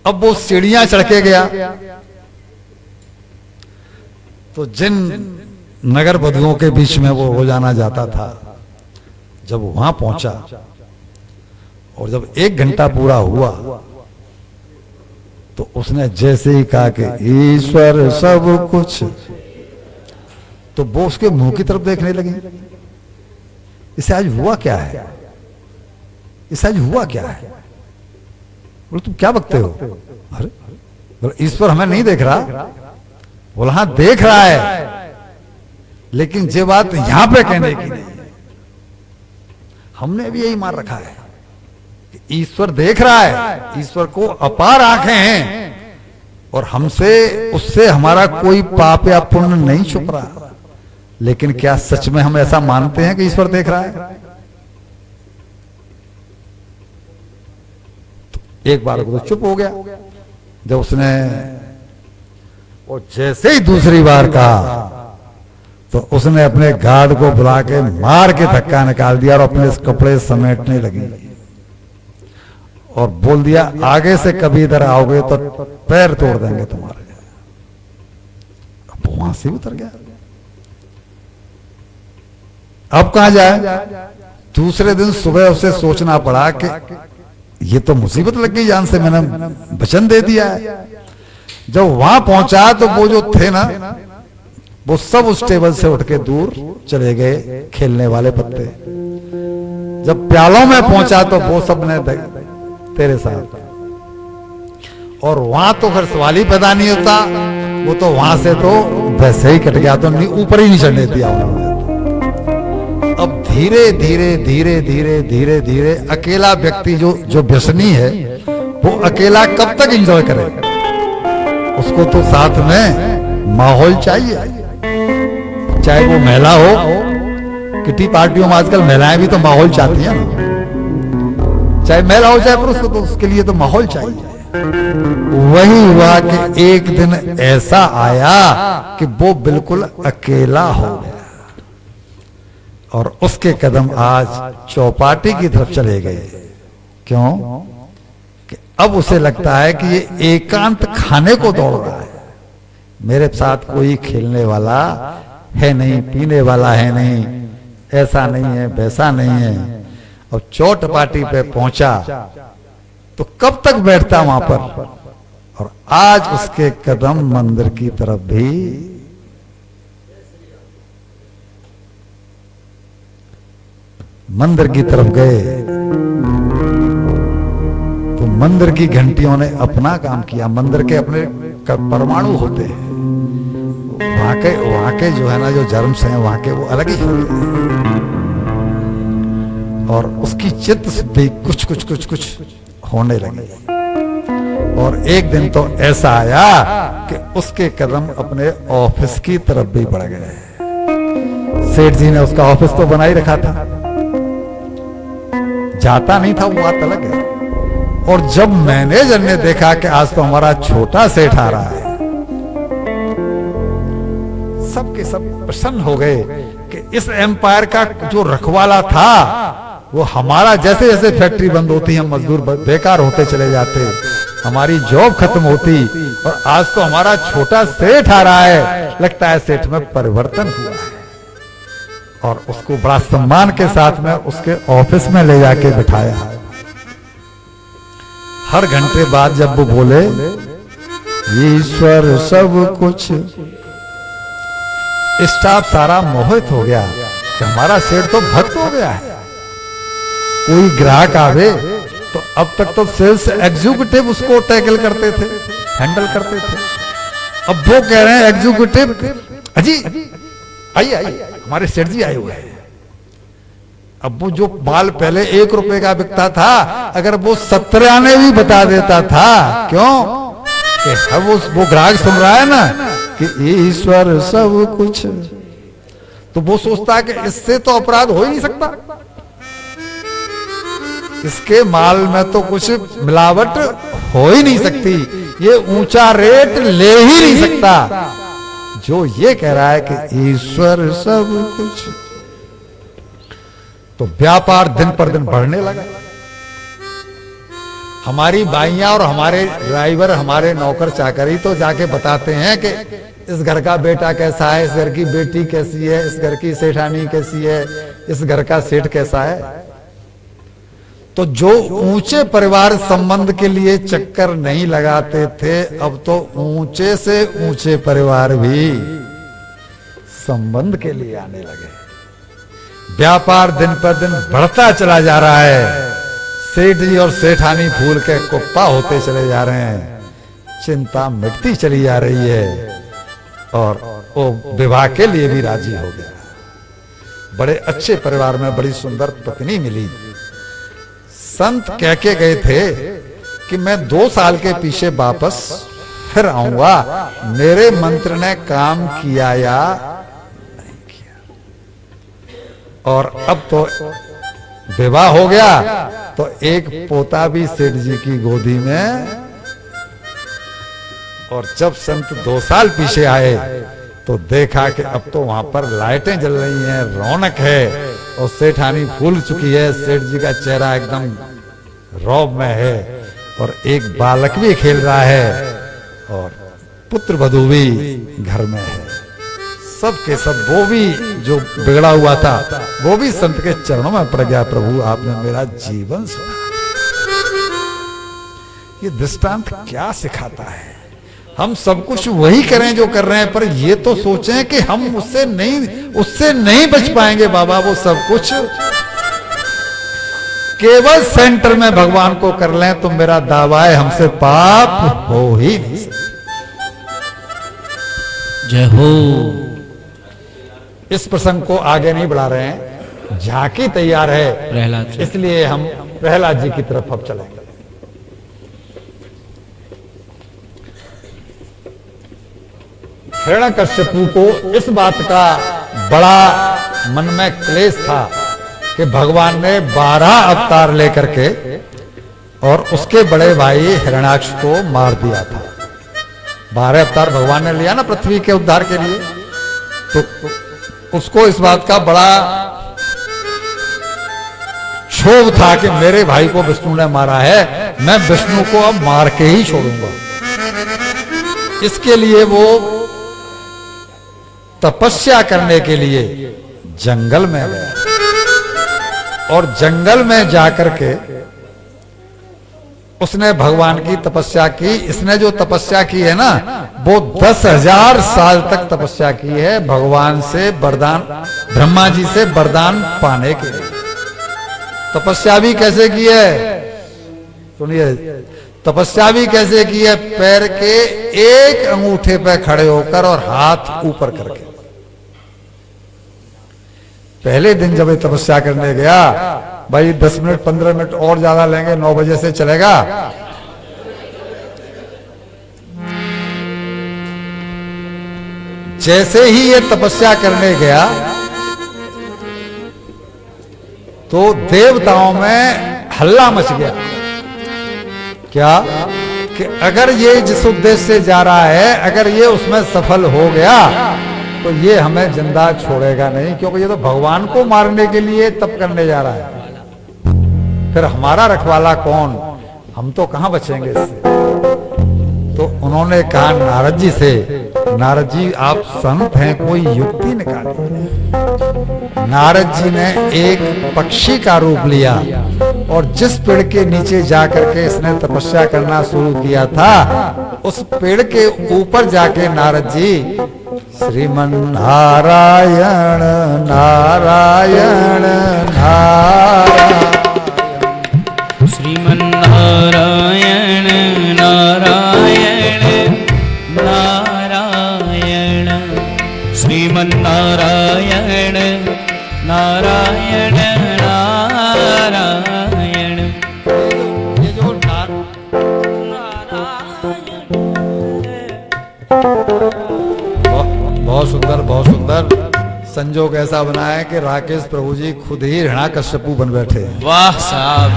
अब वो सीढ़ियां चढ़ के गया। तो जिन नगर बधुओं के बीच में वो रोजाना जाता था, जब वहां पहुंचा और जब 1 घंटा पूरा हुआ, तो उसने जैसे ही कहा कि ईश्वर सब कुछ, तो वो उसके मुंह की तरफ देखने लगी। इसे आज हुआ क्या है? इसे आज हुआ क्या है? बोले तुम क्या बकते हो? अरे बोले ईश्वर हमें नहीं देख रहा। बोला हाँ देख रहा है, लेकिन ये बात यहां पे कहने की नहीं है। हमने भी यही मार रखा है कि ईश्वर देख रहा है, ईश्वर को अपार आंखें हैं, और हमसे उससे हमारा कोई पाप या पुण्य नहीं छुप रहा। लेकिन क्या सच में हम ऐसा मानते हैं कि ईश्वर देख रहा है? तो एक बार को तो चुप हो गया। जब उसने और जैसे ही दूसरी बार कहा, तो उसने अपने गार्ड को बुला के मार के धक्का निकाल दिया और अपने कपड़े समेटने लगी और बोल दिया आगे से कभी इधर आओगे तो पैर तोड़ देंगे तुम्हारे। अब वहां से उतर गया। अब कहां जाए? दूसरे दिन सुबह उसे सोचना पड़ा कि ये तो मुसीबत लग गई जान से, मैंने वचन दे दिया है। जब वहां पहुंचा तो वो जो थे ना, वो सब उस टेबल से उठ के दूर चले गए खेलने वाले पत्ते। जब प्यालों में पहुंचा तो वो सब ने तेरे साथ, और वहां तो फिर सवाल ही पैदा नहीं होता। वो तो वहां से तो वैसे ही कट गया, तो ऊपर ही नहीं चढ़ने दिया उन्होंने। अब धीरे धीरे धीरे धीरे धीरे धीरे अकेला व्यक्ति जो व्यसनी है, वो अकेला कब तक एंजॉय करे? उसको तो साथ में माहौल चाहिए, चाहे वो महिला हो। किटी पार्टियों में आजकल महिलाएं भी तो माहौल चाहती हैं ना। चाहे महिला हो चाहे पुरुष हो, तो उसके लिए तो माहौल चाहिए। वही हुआ कि एक दिन ऐसा आया कि वो बिल्कुल अकेला हो गया और उसके कदम आज चौपाटी की तरफ चले गए। क्यों? कि अब उसे लगता है कि ये एकांत खाने को दौड़ रहा है, मेरे साथ कोई खेलने वाला है नहीं, पीने वाला है नहीं, ऐसा नहीं है, वैसा नहीं है। अब चौपाटी पे पहुंचा तो कब तक बैठता वहां पर, और आज उसके कदम मंदिर की तरफ भी मंदिर की तरफ गए तो मंदिर की घंटियों ने अपना काम किया। मंदिर के अपने परमाणु होते हैं, वहां के जो है ना, जो जर्म्स हैं वहां के, वो अलग ही होते हैं। और उसकी चित्त भी कुछ कुछ कुछ कुछ होने लगी। और एक दिन तो ऐसा आया कि उसके कदम अपने ऑफिस की तरफ भी बढ़ गए। सेठ जी ने उसका ऑफिस तो बना ही रखा था, जाता नहीं था, वो बात अलग है। और जब मैनेजर ने देखा कि आज तो हमारा छोटा सेठ आ रहा है, सबके सब प्रसन्न हो गए कि इस एम्पायर का जो रखवाला था वो हमारा, जैसे जैसे फैक्ट्री बंद होती, हम मजदूर बेकार होते चले जाते, हमारी जॉब खत्म होती, और आज तो हमारा छोटा सेठ आ रहा है, लगता है सेठ में परिवर्तन हुआ है। और उसको बड़ा सम्मान के साथ में उसके ऑफिस में ले जाके बिठाया। हर घंटे बाद जब वो बोले, ईश्वर सब कुछ, स्टाफ सारा मोहित हो गया कि हमारा सेठ तो भक्त हो गया है। कोई ग्राहक आवे तो अब तक तो सेल्स एग्जीक्यूटिव उसको टैकल करते थे, हैंडल करते थे। अब वो कह रहे हैं एग्जीक्यूटिव, अजी आइए आइए, हमारे सेठ जी आए हुए हैं। अब वो जो माल पहले 1 रुपए का बिकता था, अगर वो 17 आने भी बता देता था, क्यों? कि अब वो ग्राहक सुन रहा है ना कि ईश्वर सब कुछ, तो वो सोचता है कि इससे तो अपराध हो ही नहीं सकता, इसके माल में तो कुछ मिलावट हो ही नहीं सकती, ये ऊंचा रेट ले ही नहीं सकता। जो ये कह रहा है कि ईश्वर सब कुछ, तो व्यापार दिन पर दिन बढ़ने लगा। हमारी बाइयां और हमारे ड्राइवर, हमारे नौकर चाकरी तो जाके बताते हैं कि इस घर का बेटा कैसा है, इस घर की बेटी कैसी है, इस घर की सेठानी कैसी है, इस घर का सेठ कैसा है। तो जो ऊंचे परिवार संबंध के लिए चक्कर नहीं लगाते थे, अब तो ऊंचे से ऊंचे परिवार भी संबंध के लिए आने लगे। व्यापार दिन पर दिन बढ़ता चला जा रहा है, सेठ जी और सेठानी फूल के कुप्पा होते चले जा रहे हैं, चिंता मिटती चली जा रही है, और वो विवाह के लिए भी राजी हो गया। बड़े अच्छे परिवार में बड़ी सुंदर पत्नी मिली। संत कह के गए थे कि मैं 2 साल के पीछे वापस फिर आऊंगा, मेरे मंत्र ने काम किया या नहीं किया। और अब तो विवाह हो गया, तो एक पोता भी सेठ जी की गोदी में। और जब संत 2 साल पीछे आए तो देखा कि अब तो वहां पर लाइटें जल रही हैं, रौनक है, और सेठानी फूल चुकी है, सेठ जी का चेहरा एकदम रौब में है, और एक बालक भी खेल रहा है, और पुत्र वधू भी घर में है। सब के सब, वो भी जो बिगड़ा हुआ था वो भी संत के चरणों में पड़ गया, प्रभु आपने मेरा जीवन सुधारा। ये दृष्टांत क्या सिखाता है? हम सब कुछ वही करें जो कर रहे हैं, पर ये तो सोचें कि हम उससे नहीं बच पाएंगे। बाबा वो सब कुछ केवल सेंटर में भगवान को कर लें तो मेरा दावा है हमसे पाप हो ही नहीं सकता। जय हो। इस प्रसंग को आगे नहीं बढ़ा रहे हैं, झांकी तैयार है, प्रहलाद, इसलिए हम प्रहलाद जी की तरफ अब चलेंगे। हिरण्यकश्यपु को इस बात का बड़ा मन में क्लेश था कि भगवान ने 12 अवतार लेकर के और उसके बड़े भाई हिरण्याक्ष को मार दिया था। 12 अवतार भगवान ने लिया ना पृथ्वी के उद्धार के लिए, तो उसको इस बात का बड़ा क्षोभ था कि मेरे भाई को विष्णु ने मारा है, मैं विष्णु को अब मार के ही छोड़ूंगा। इसके लिए वो तपस्या करने के लिए जंगल में गया और जंगल में जाकर के उसने भगवान की तपस्या की। इसने जो तपस्या की है ना, वो 10,000 साल तक तपस्या की है भगवान से वरदान, ब्रह्मा जी से वरदान पाने के लिए। तपस्या भी कैसे की है सुनिए, तपस्या भी कैसे की है, पैर के एक अंगूठे पे खड़े होकर और हाथ ऊपर करके। पहले दिन जब ये तपस्या करने गया, भाई 10 मिनट 15 मिनट और ज्यादा लेंगे, 9 बजे से चलेगा। जैसे ही ये तपस्या करने गया तो देवताओं में हल्ला मच गया। क्या कि अगर ये जिस उद्देश्य से जा रहा है, अगर ये उसमें सफल हो गया तो ये हमें जिंदा छोड़ेगा नहीं, क्योंकि ये तो भगवान को मारने के लिए तप करने जा रहा है। फिर हमारा रखवाला कौन, हम तो कहां बचेंगे इससे। तो उन्होंने कहा नारद जी से, नारद जी आप संत हैं, कोई युक्ति निकालिए। नारद जी ने एक पक्षी का रूप लिया और जिस पेड़ के नीचे जाकर के इसने तपस्या करना शुरू किया था, उस पेड़ के ऊपर जाके नारद जी श्रीमन नारायण नारायण नारायण, श्रीमन नारायण नारायण नारायण, श्रीमन नारायण नारायण नारायण। ये जो बहुत सुंदर, बहुत सुंदर। संजोग ऐसा बना है कि राकेश प्रभु जी खुद ही हिरण्याकश्यपु बन बैठे हैं। वाह साहब।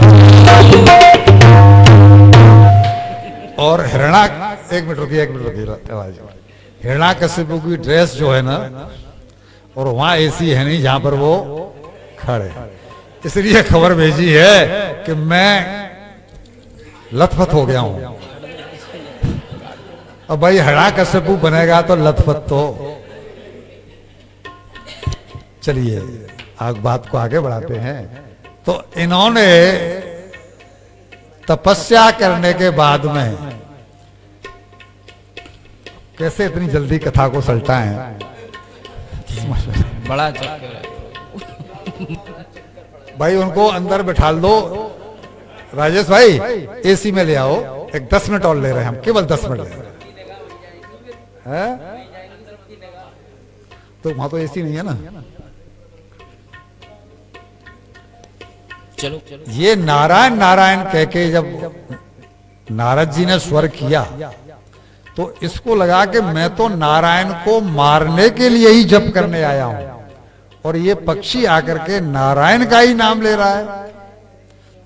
और एक मिनट रुकिए आवाज। हिरण्याकश्यपु की ड्रेस जो है ना, और वहां एसी है नहीं जहां पर वो खड़े, इसलिए खबर भेजी है कि मैं लथपथ हो गया हूं। अब भाई हिरण्याकश्यपु बनेगा तो लथपथ तो। चलिए आग बात को आगे बढ़ाते हैं। तो इन्होंने तपस्या करने के बाद में कैसे इतनी जल्दी कथा को सलटाएं, बड़ा चक्कर है। भाई उनको अंदर बिठा दो। राजेश भाई एसी में ले आओ, एक 10 मिनट और ले रहे हैं हम, केवल 10 मिनट ले रहे हैं। तो वहां तो एसी नहीं है ना। चलो चलो। ये नारायण नारायण कह के जब नारद जी ने स्वर किया तो इसको लगा कि मैं तो नारायण को मारने के लिए ही जप करने आया हूं, और ये पक्षी आकर के नारायण का ही नाम ले रहा है,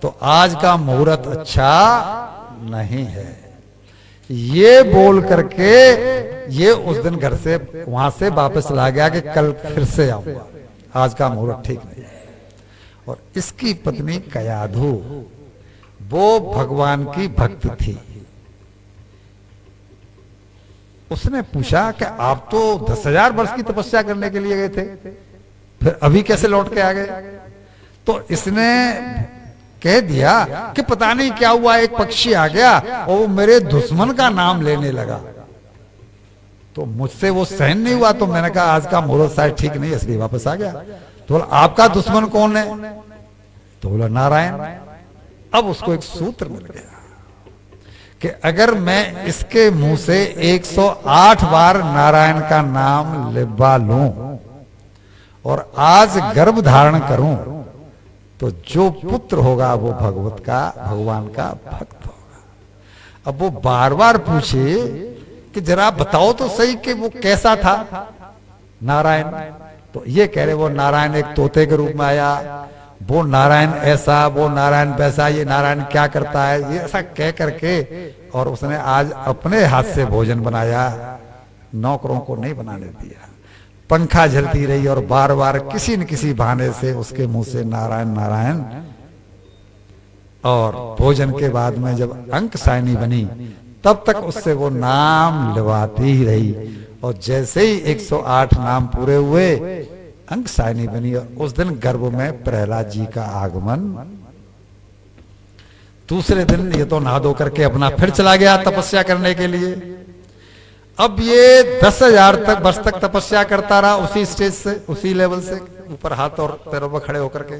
तो आज का मुहूर्त अच्छा नहीं है। ये बोल करके ये उस दिन घर से वहां से वापस ला गया कि कल फिर से आऊंगा, आज का मुहूर्त ठीक नहीं है। और इसकी पत्नी कयाधु वो भगवान की भक्त थी। उसने पूछा कि आप तो 10,000 वर्ष की तपस्या करने के लिए गए थे, फिर अभी कैसे लौट के आ गए। तो इसने कह दिया कि पता नहीं क्या हुआ, एक पक्षी आ गया और वो मेरे दुश्मन का नाम लेने लगा, तो मुझसे वो सहन नहीं हुआ। तो मैंने कहा आज का मुहूर्त शायद ठीक नहीं है, इसलिए वापस आ गया। तो बोला आपका दुश्मन कौन है? तो बोला नारायण। अब उसको एक सूत्र मिल गया कि अगर मैं इसके मुंह से 108 बार नारायण का नाम लिबा लूं और आज गर्भ धारण करूं, तो जो पुत्र होगा वो भगवान का भक्त होगा। अब वो बार बार पूछे कि जरा बताओ तो सही कि वो कैसा था नारायण। तो ये कह रहे वो नारायण एक तोते के रूप में आया, वो नारायण ऐसा, वो नारायण वैसा, ये नारायण क्या करता है, ये ऐसा कह करके। और उसने आज अपने हाथ से भोजन बनाया, नौकरों को नहीं बनाने दिया। पंखा झलती रही और बार बार किसी न किसी बहाने से उसके मुंह से नारायण नारायण। और भोजन के बाद में जब अंक सायनी बनी तब तक उससे वो नाम लिवाती ही रही। और जैसे ही 108 नाम पूरे हुए अंक सायनी बनी। और उस दिन गर्भ में प्रहलाद जी का आगमन। दूसरे दिन ये तो नहा धो करके अपना फिर चला गया तपस्या करने के लिए। अब ये 10,000 वर्ष तक तपस्या करता रहा उसी स्टेज से, उसी लेवल से, ऊपर हाथ और पैरों पर खड़े होकर के।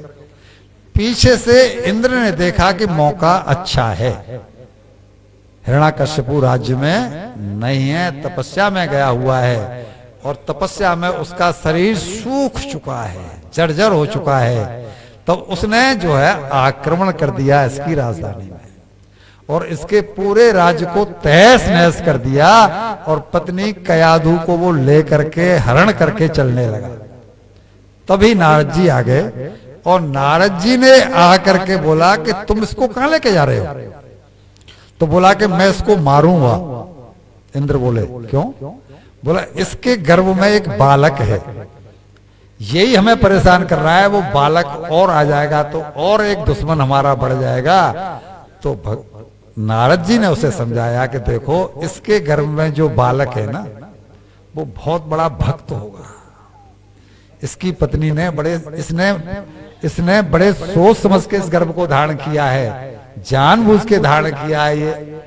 पीछे से इंद्र ने देखा कि मौका अच्छा है, हिरण्याकश्यपु राज्य में नहीं है, तपस्या में गया हुआ है। और तपस्या में उसका शरीर सूख चुका है, जर्जर हो चुका है। तो उसने जो है आक्रमण कर दिया इसकी राजधानी में और इसके पूरे राज्य को तहस नहस कर दिया। और पत्नी कयाधु को वो लेकर के हरण करके चलने लगा। तभी नारद जी आ गए और नारद जी ने आकर के बोला कि तुम इसको कहां लेके जा रहे हो? तो बोला कि मैं इसको मारूंगा। इंद्र बोले क्यों? बोला इसके गर्भ में एक बालक है, यही हमें परेशान कर रहा है। वो बालक और आ जाएगा तो और एक दुश्मन हमारा बढ़ जाएगा। तो नारद जी ने उसे समझाया कि देखो इसके गर्भ में जो बालक है ना वो बहुत बड़ा भक्त होगा। इसकी पत्नी ने इसने बड़े सोच समझ के इस गर्भ को धारण किया है, जानबूझ के धारण किया है, ये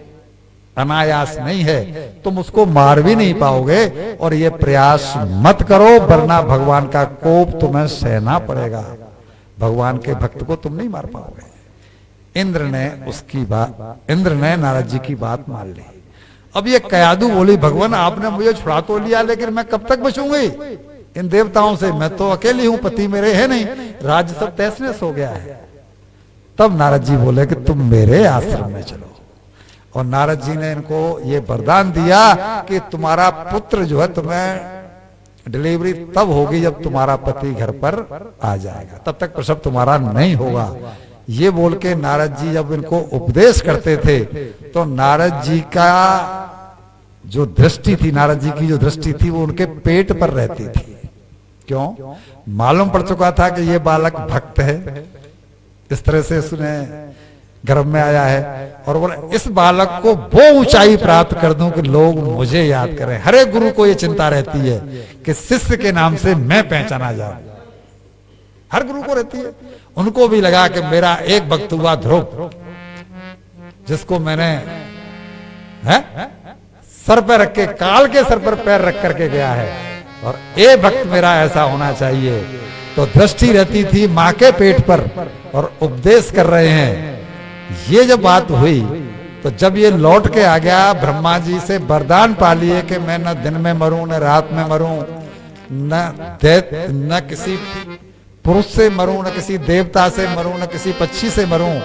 अनायास नहीं है। तुम उसको मार भी नहीं पाओगे और ये प्रयास मत करो वरना भगवान का कोप तुम्हें सहना पड़ेगा। भगवान के भक्त को तुम नहीं मार पाओगे। इंद्र ने नारद जी की बात मान ली। अब ये कयाधु बोली भगवान आपने मुझे छुड़ा तो लिया लेकिन मैं कब तक बचूंगी इन देवताओं से? मैं तो अकेली हूं, पति मेरे है नहीं, राज्य सब तहस नहस हो गया है। तब नारद जी बोले कि तुम मेरे आश्रम में चलो। और नारद जी ने इनको ये वरदान दिया कि तुम्हारा पुत्र जो है तुम्हें डिलीवरी तब होगी जब तुम्हारा पति घर पर आ जाएगा, तब तक प्रसव तुम्हारा नहीं होगा। ये बोल के नारद जी जब इनको उपदेश करते थे तो नारद जी का जो दृष्टि थी, नारद जी की जो दृष्टि थी वो उनके पेट पर रहती थी। क्यों? मालूम पड़ चुका था कि ये बालक भक्त है, इस तरह से उसने गर्भ में आया है। और बोले इस बालक को वो ऊंचाई प्राप्त कर दूं कि लोग मुझे याद करें। हर एक गुरु को ये चिंता रहती है कि शिष्य के नाम से मैं पहचाना जाऊं, हर गुरु को रहती है। उनको भी लगा कि मेरा एक भक्त हुआ ध्रुव, जिसको मैंने सर पर रख के, काल के सर पर पैर रख करके गया है, और एक भक्त मेरा ऐसा होना चाहिए। तो दृष्टि रहती थी मां के पेट पर और उपदेश कर रहे हैं। ये जब बात हुई तो जब ये लौट के आ गया, ब्रह्मा जी से वरदान पा लिए कि मैं न दिन में मरूं न रात में मरूं, न किसी पुरुष से मरूं, न किसी देवता से मरूं, न किसी पक्षी से मरूं,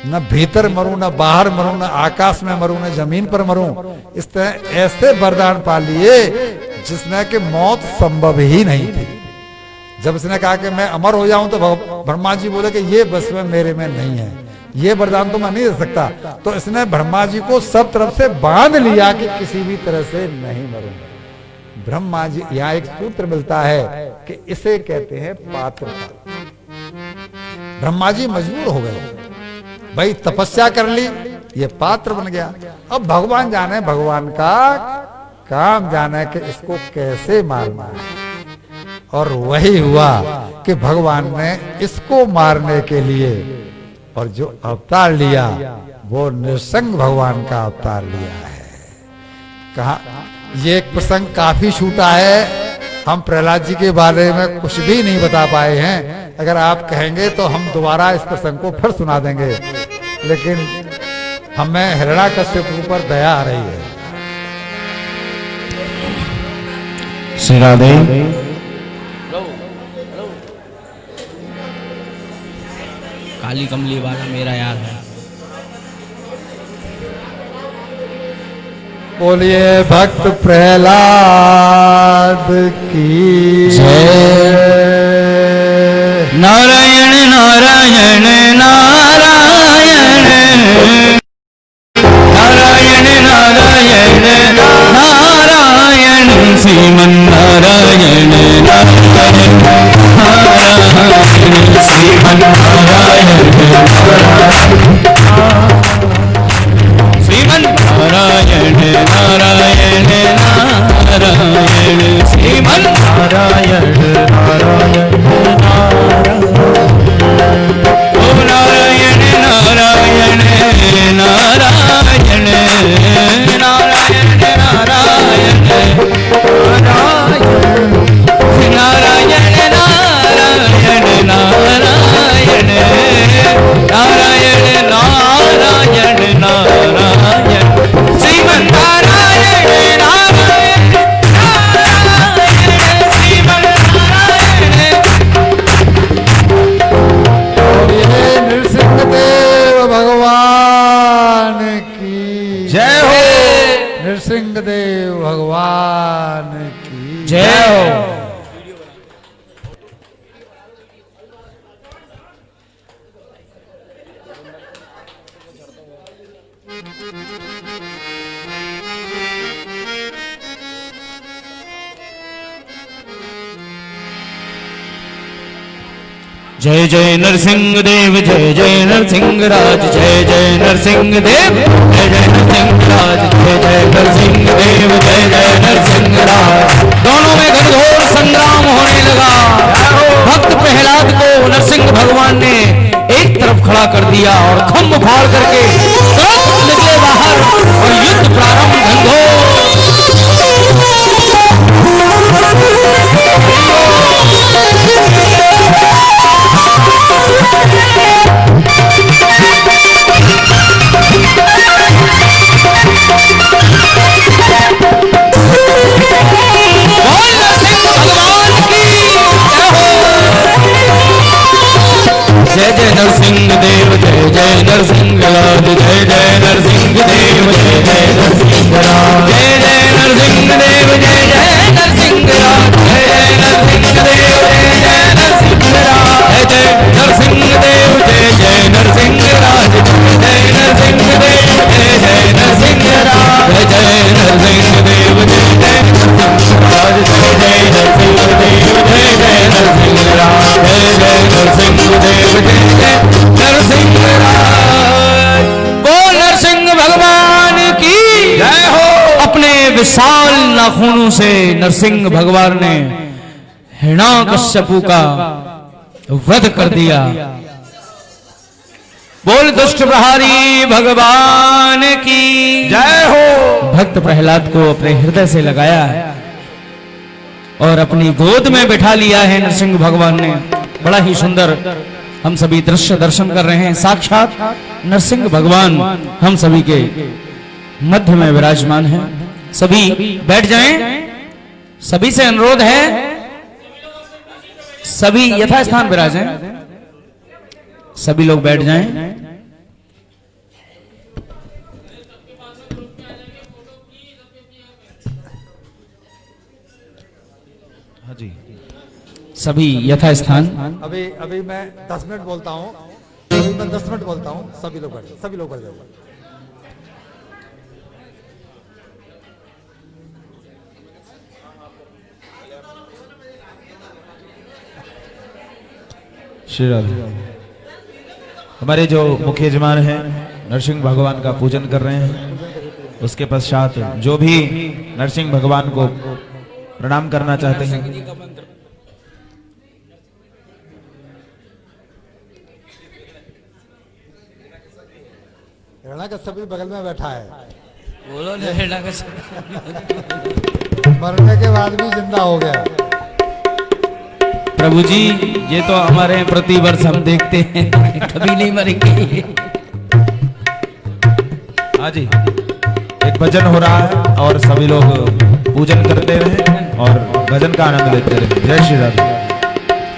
न भीतर मरूं, न बाहर मरूं, न आकाश में मरूं, न जमीन पर मरूं। इस तरह ऐसे वरदान पा लिए जिसमें कि मौत संभव ही नहीं थी। जब इसने कहा कि मैं अमर हो जाऊं तो ब्रह्मा जी बोले कि ये बस में मेरे में नहीं है, ये वरदान तो मैं नहीं दे सकता। तो इसने ब्रह्मा जी को सब तरफ से बांध लिया कि किसी भी तरह से नहीं मरूंगा। ब्रह्मा जी, यहाँ एक सूत्र मिलता है कि इसे कहते हैं पात्रता। ब्रह्मा जी मजबूर हो गए, भाई तपस्या कर ली, ये पात्र बन गया। अब भगवान जाने, भगवान का काम जाने कि इसको कैसे मारना है। और वही हुआ कि भगवान ने इसको मारने के लिए और जो अवतार लिया वो नृसिंह भगवान का अवतार लिया है। कहा ये एक प्रसंग काफी छूटा है, हम प्रहलाद जी के बारे में कुछ भी नहीं बता पाए हैं। अगर आप कहेंगे तो हम दोबारा इस प्रसंग को फिर सुना देंगे, लेकिन हमें हिरण्याकश्यप पर दया आ रही है। श्री राधे। काली कमली वाला मेरा यार है। बोलिए भक्त प्रहलाद की जय। नारायण नारायण नारायण नारायण नारायण नारायण श्रीमन नारायण नारायण नारायण श्रीमन नारायण श्रीमन नारायण नारायण नारायण श्रीमन नारायण नारायण ओम नारायण नारायण नारायण नारायण नारायण नारायण नारायण नारायण नारायण नारायण नारायण श्रीमन नारायण नारायण नारायण श्रीमन नारायण। और ये नृसिंहदेव भगवान की जय हो। नृसिंहदेव भगवान की जय हो। जय जय नरसिंह देव जय जय नरसिंह राज जय जय नरसिंह देव जय जय नरसिंह राज जय जय नरसिंह देव जय जय नरसिंह राज। दोनों में घनघोर संग्राम होने लगा। भक्त प्रहलाद को नरसिंह भगवान ने एक तरफ खड़ा कर दिया और खम्भ फाड़ करके तुरंत निकले बाहर और युद्ध प्रारंभ। घनघोर जय जय नरसिंह देव जय जय नरसिंह राज जय जय नरसिंह देव जय जय नरसिंह राज जय जय नरसिंह देव जय जय नरसिंह राज जय जय नरसिंह देव जय जय नरसिंह राज जय जय नरसिंह देव जय जय नरसिंह राज जय जय नरसिंह देव जय जय नरसिंह राज जय जय नरसिंह देव जय जय नरसिंह राज जय जय नरसिंह देव जय जय नरसिंह राज जय जय नरसिंह देव नरसिंह राज। बोल नरसिंह भगवान की जय हो। अपने विशाल नाखूनों से नरसिंह भगवान ने हिरण्याकश्यपु का वध कर दिया। बोल दुष्ट प्रहारी भगवान की जय हो। भक्त प्रहलाद को अपने हृदय से लगाया है और अपनी गोद में बिठा लिया है नरसिंह भगवान ने। बड़ा ही सुंदर हम सभी दृश्य दर्शन कर रहे हैं। साक्षात नरसिंह भगवान हम सभी के मध्य में विराजमान हैं। सभी बैठ जाएं। सभी से अनुरोध है सभी यथास्थान विराजें। सभी लोग बैठ जाएं। हाँ जी सभी यथास्थान। अभी अभी मैं 10 मिनट बोलता हूँ। अभी मैं 10 मिनट बोलता हूँ। सभी लोग बैठ जाओ। सभी लोग बैठ जाओ। श्री राधे। हमारे जो मुख्य यजमान हैं नरसिंह भगवान का पूजन कर रहे हैं। उसके पश्चात जो भी नरसिंह भगवान को प्रणाम करना चाहते हैं हिरण्याकश्यप भी बगल में बैठा है। बोलो हिरण्याकश्यप मरने के बाद भी जिंदा हो गया। प्रभु जी ये तो हमारे प्रतिवर्ष हम देखते हैं कभी नहीं मरेंगे। हाँ जी एक भजन हो रहा है और सभी लोग पूजन करते रहे और भजन का आनंद लेते रहे। जय श्री राधे।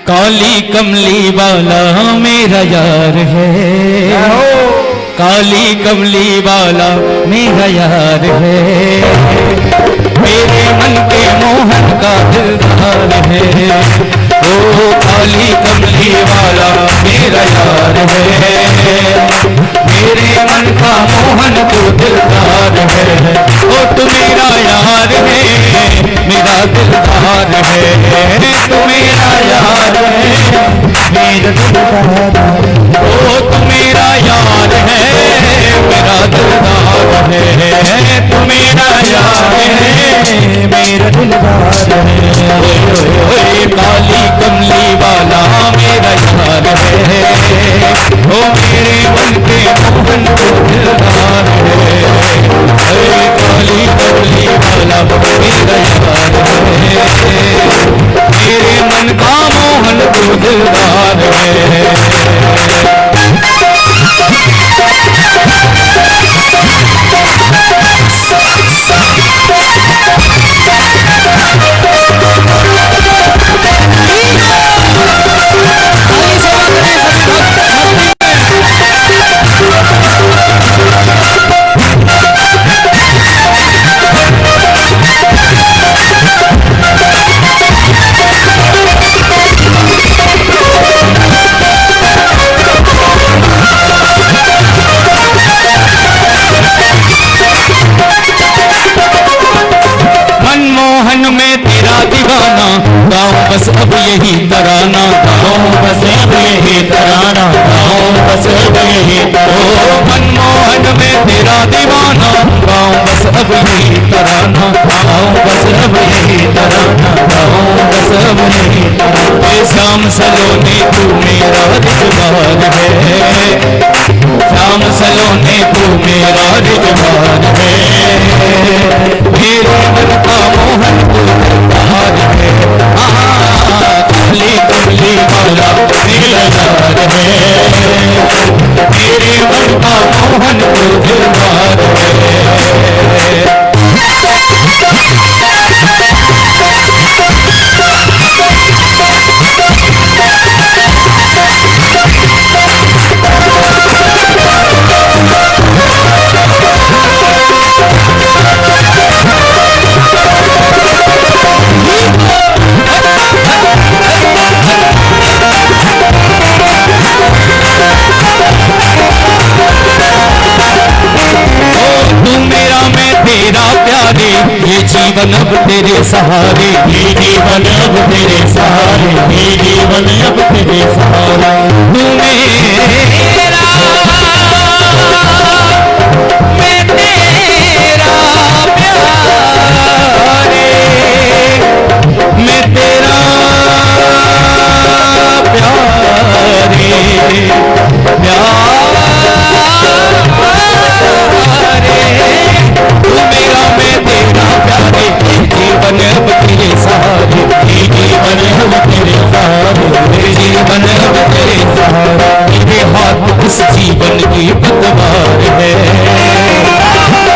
काली कमली वाला मेरा यार है। काली कमली वाला मेरा यार है। मेरे मन के मोहन का दिलदार है। ओ काली कमली यार है, मेरा दिलदार है, तू मेरा यार है, मेरा दिलदार है, ओ तू मेरा यार है, मेरा दिलदार है, तू मेरा यार है, मेरा दिलदार है, ओए काली कमली वाला मेरा यार है, ओ मेरे मन के मोहन को दिलदार है, ओए काली कमली वाला मेरा यार है, मेरे मन का मोहन को दिलदार है। मनमोहन में तेरा दीवाना, गाँव बस अब यही तराना, गाँव बस अब यही तराना, गाँव बस अब यही तराना, मनमोहन में तेरा दीवाना, गाँव बस अब यही तराना, गाँव बस अब यही तराना, गाँव बस अब यही तराना, शाम सलोने तू मेरा रिजवान है, शाम सलोने तू मेरा रिजवान है, मेरे मन का मोहन को दिलदार है, काली कमली वाला मेरा यार है, मेरे मन का मोहन को दिलदार है। तेरा प्यारे ये जीवन अब तेरे सहारे, ये जीवन अब तेरे सहारे, ये जीवन अब तेरे सहारे, तू मेरा मैं तेरा प्यारे, मैं तेरा प्यारे जीवन अब तेरे सहारे, जीवन अब तेरे सहारे, जीवन अब तेरे सहारे, तेरे हाथ इस जीवन की पतवार है,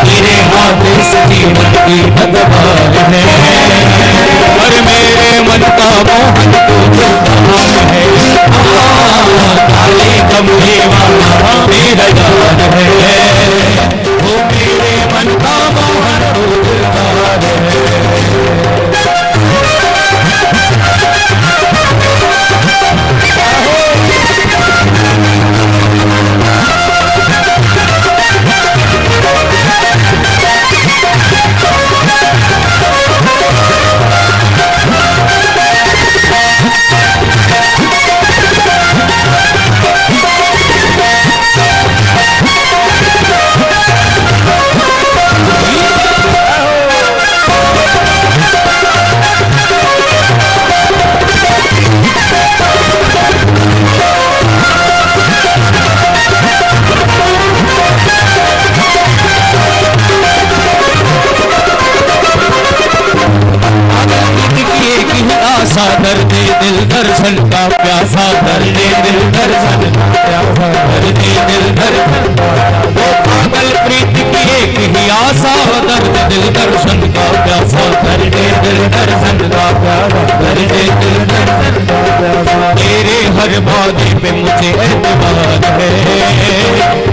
तेरे हाथ इस जीवन की पतवार है, और मेरे मन का मोहन को दिलदार है, काले कमले वाला मेरा यार है, वो मेरे मन का मोहन को दिलदार है। दर्द दिल दर्शन का प्यासा, दर्द दिल दर्शन का प्यासा, दर्द दिल दर्शन का प्यासा, पागल प्रीत की एक ही आशा, दर्द दिल दर्शन का प्यासा, दर्द दिल दर्शन का प्यासा, दर्द दिल दर्शन का प्यासा, तेरे हर वादे पे मुझे एतबार है,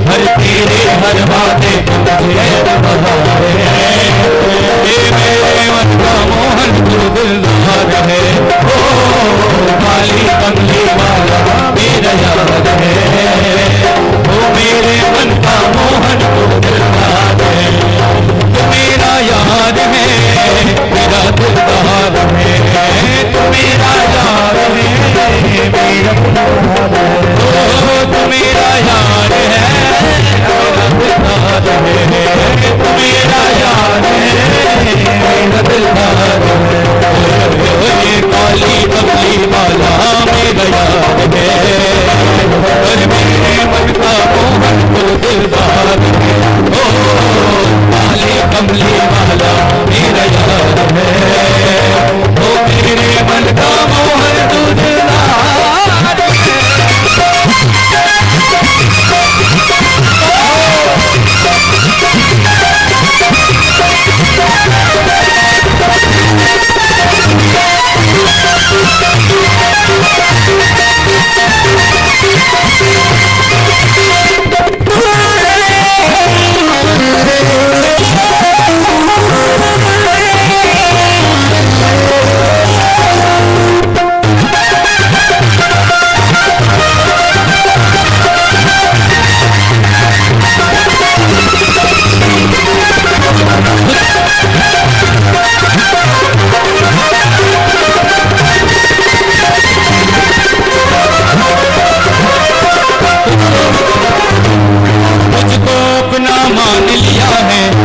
हर तेरे हर वादे पे मुझे एतबार है, मेरे मन का मोहन को दिलदार है, काली कमली वाला मेरा यार है, वो मेरे मन यार है, तू मेरा यार है, मेरा दिलदार है। ये काली कमली वाला मेरा यार है, और मेरे मन का मोहन तो दिलदार है। ओ काली कमली वाला मेरा यार है, ओ मेरे मन का मोहन तो दिलदार है।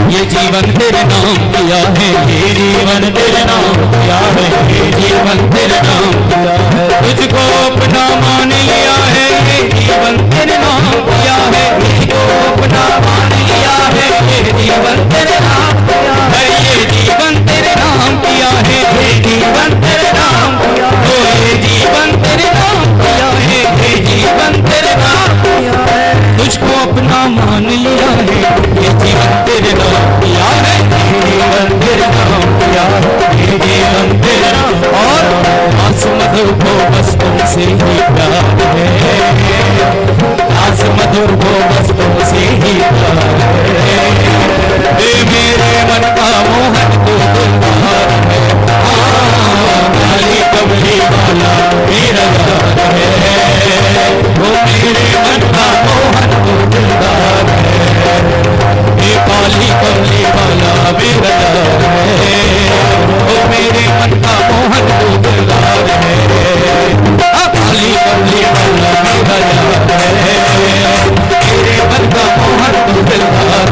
ये जीवन तेरे नाम किया है, ये जीवन तेरे नाम किया है, ये जीवन तेरे नाम किया है। तुझको अपना मान लिया है, ये जीवन तेरे नाम किया है, तुझको अपना मान लिया है, ये जीवन तेरे नाम किया है, ये जीवन तेरे नाम किया है, ये जीवन तेरे नाम किया है, ये जीवन तेरे नाम किया है, ये जीवन तेरे नाम किया है। तुझको अपना मान लिया है, ये जीवन तेरे नाम किया है, ये जीवन तेरे नाम किया है, ये जीवन तेरे नाम। और दास मधुर को बस तुमसे ही प्यार है, दास मधुर को बस तुमसे ही प्यार है। ये मेरे मन का मोहन तो दिलदार है, काली कमली वाला मेरा यार है, वो मेरे मन का मोहन तो दिलदार है। ये काली कमली वाला मेरा यार है, वो मेरे मन का मोहन तो दिलदार है। काली कमली वाला मेरा यार है, मेरे मन का मोहन तो दिलदार,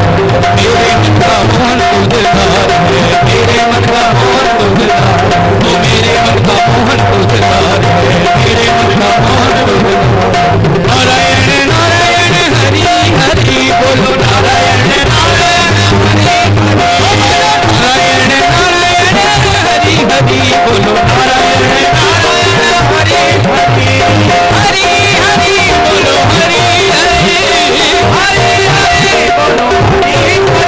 मेरे मन का मोहन तो दिलदार है, मेरे मन का मोहन तो दिलदार, वो मेरे मन का मोहन तो दिलदार है, मेरे मन का मोहन तो दिलदार। नारायण नारायण हरि हरि बोलो, नारायण नारायण हरि नारायण नारायण हरि हरि बोलो, नारायण नारायण हरि हरि हरि हरि बोलो, हरि हरि हरि हरि बोलो, हरि हरि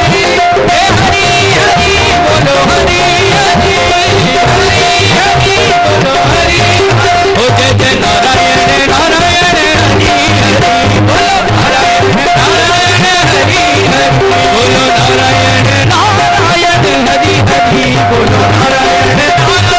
हरि हरि बोलो, हरि हरि हरि हरि बोलो, हरि हरि। ओ जय जय नारायण नारायण हरि हरि बोलो, नारायण नारायण हरि हरि बोलो, नारायण नारायण हरि हरि बोलो, नारायण नारायण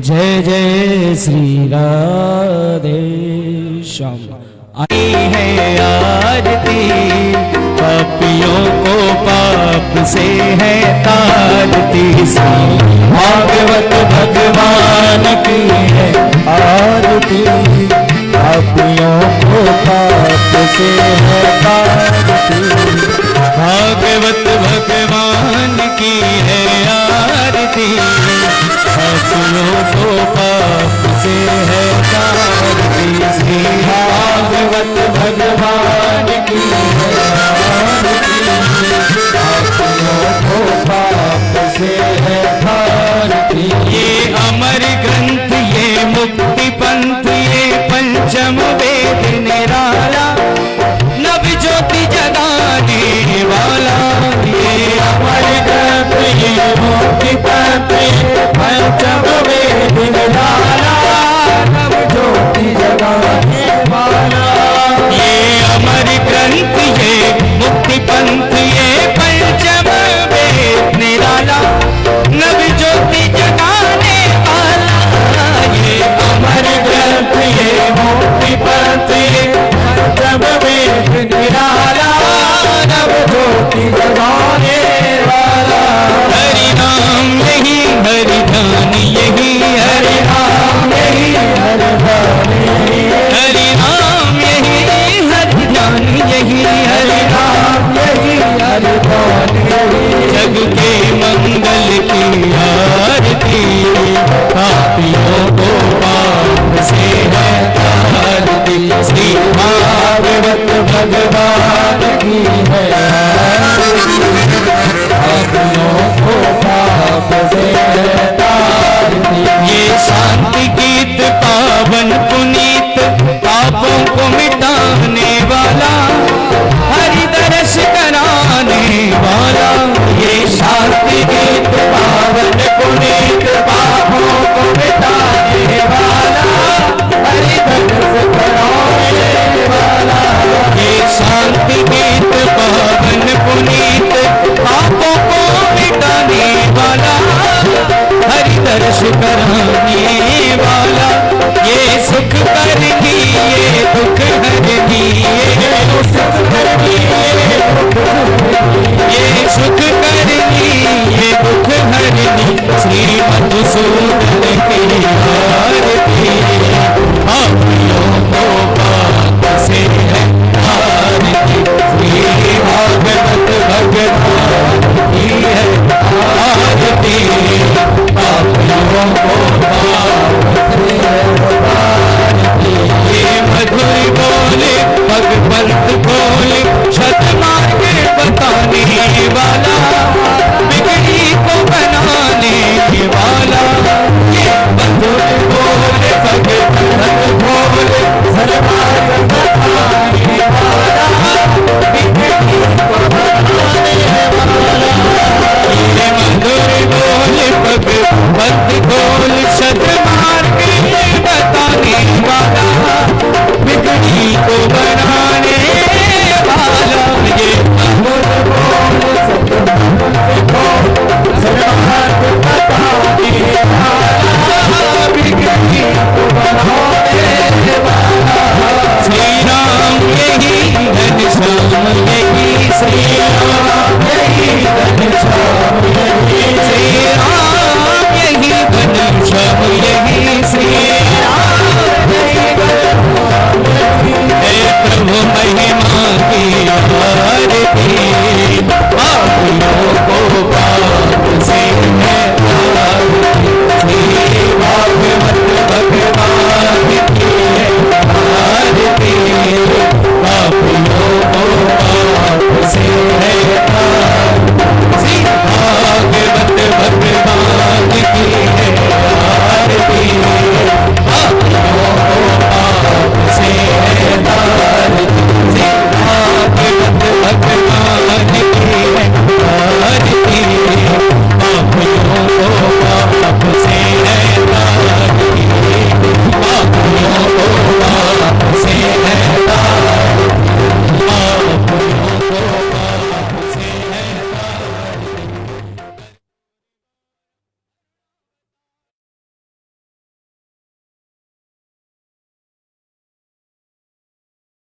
जय जय श्री राधे श्याम। आई है आरती पापियों को पाप से है तारती, श्री भागवत भगवान की है आरती, पापियों को पाप से है तारती, भागवत भगवान की है आरती, पापियों को पाप से है तारती, श्री भागवत भगवान की है आरती, पापियों को पाप से है तारती। ये अमर ग्रंथ, ये मुक्ति पंथ, ये पंचम वेद निराला, नव ज्योति जगाने वाला, ये अमर ग्रंथ, ये मुक्ति पंथ, ये पंचम वेद निराला, नव ज्योति जगाने वाला, ये अमर ग्रंथ, ये मुक्ति पंथ, ये पंचम वेद निराला, नव ज्योति जगाने वाला, ये अमर ग्रंथ, ये मुक्ति पंथ, ये पंचम वेद निराला, नव ज्योति जगाने वाला। हरि नाम यही हरि ध्यान यही, हरि नाम यही हरि ध्यान यही, हरि नाम यही हरि ध्यान यही, हरि नाम यही हरि ध्यान यही, जग के मंगल की आरती, पापियों को पाप से है तारती, श्री भागवत भगवान की है आरती, पापियों को पाप से है तारती। ये शांति गीत पावन पुनीत, पापों को मिटाने वाला, हरि दर्श कराने वाला, ये शांति गीत पावन पुनीत, पापों को मिटाने वाला, हरि दर्श कराने वाला, ये शांति गीत पावन पुनीत, पापों को मिटाने वाला, हरि दर्श कराने वाला, ये सुख करनी ये दुख हरनी, ये सुख करनी ये सुख करनी ये दुख हरनी, श्री मधुसूदन की आरती,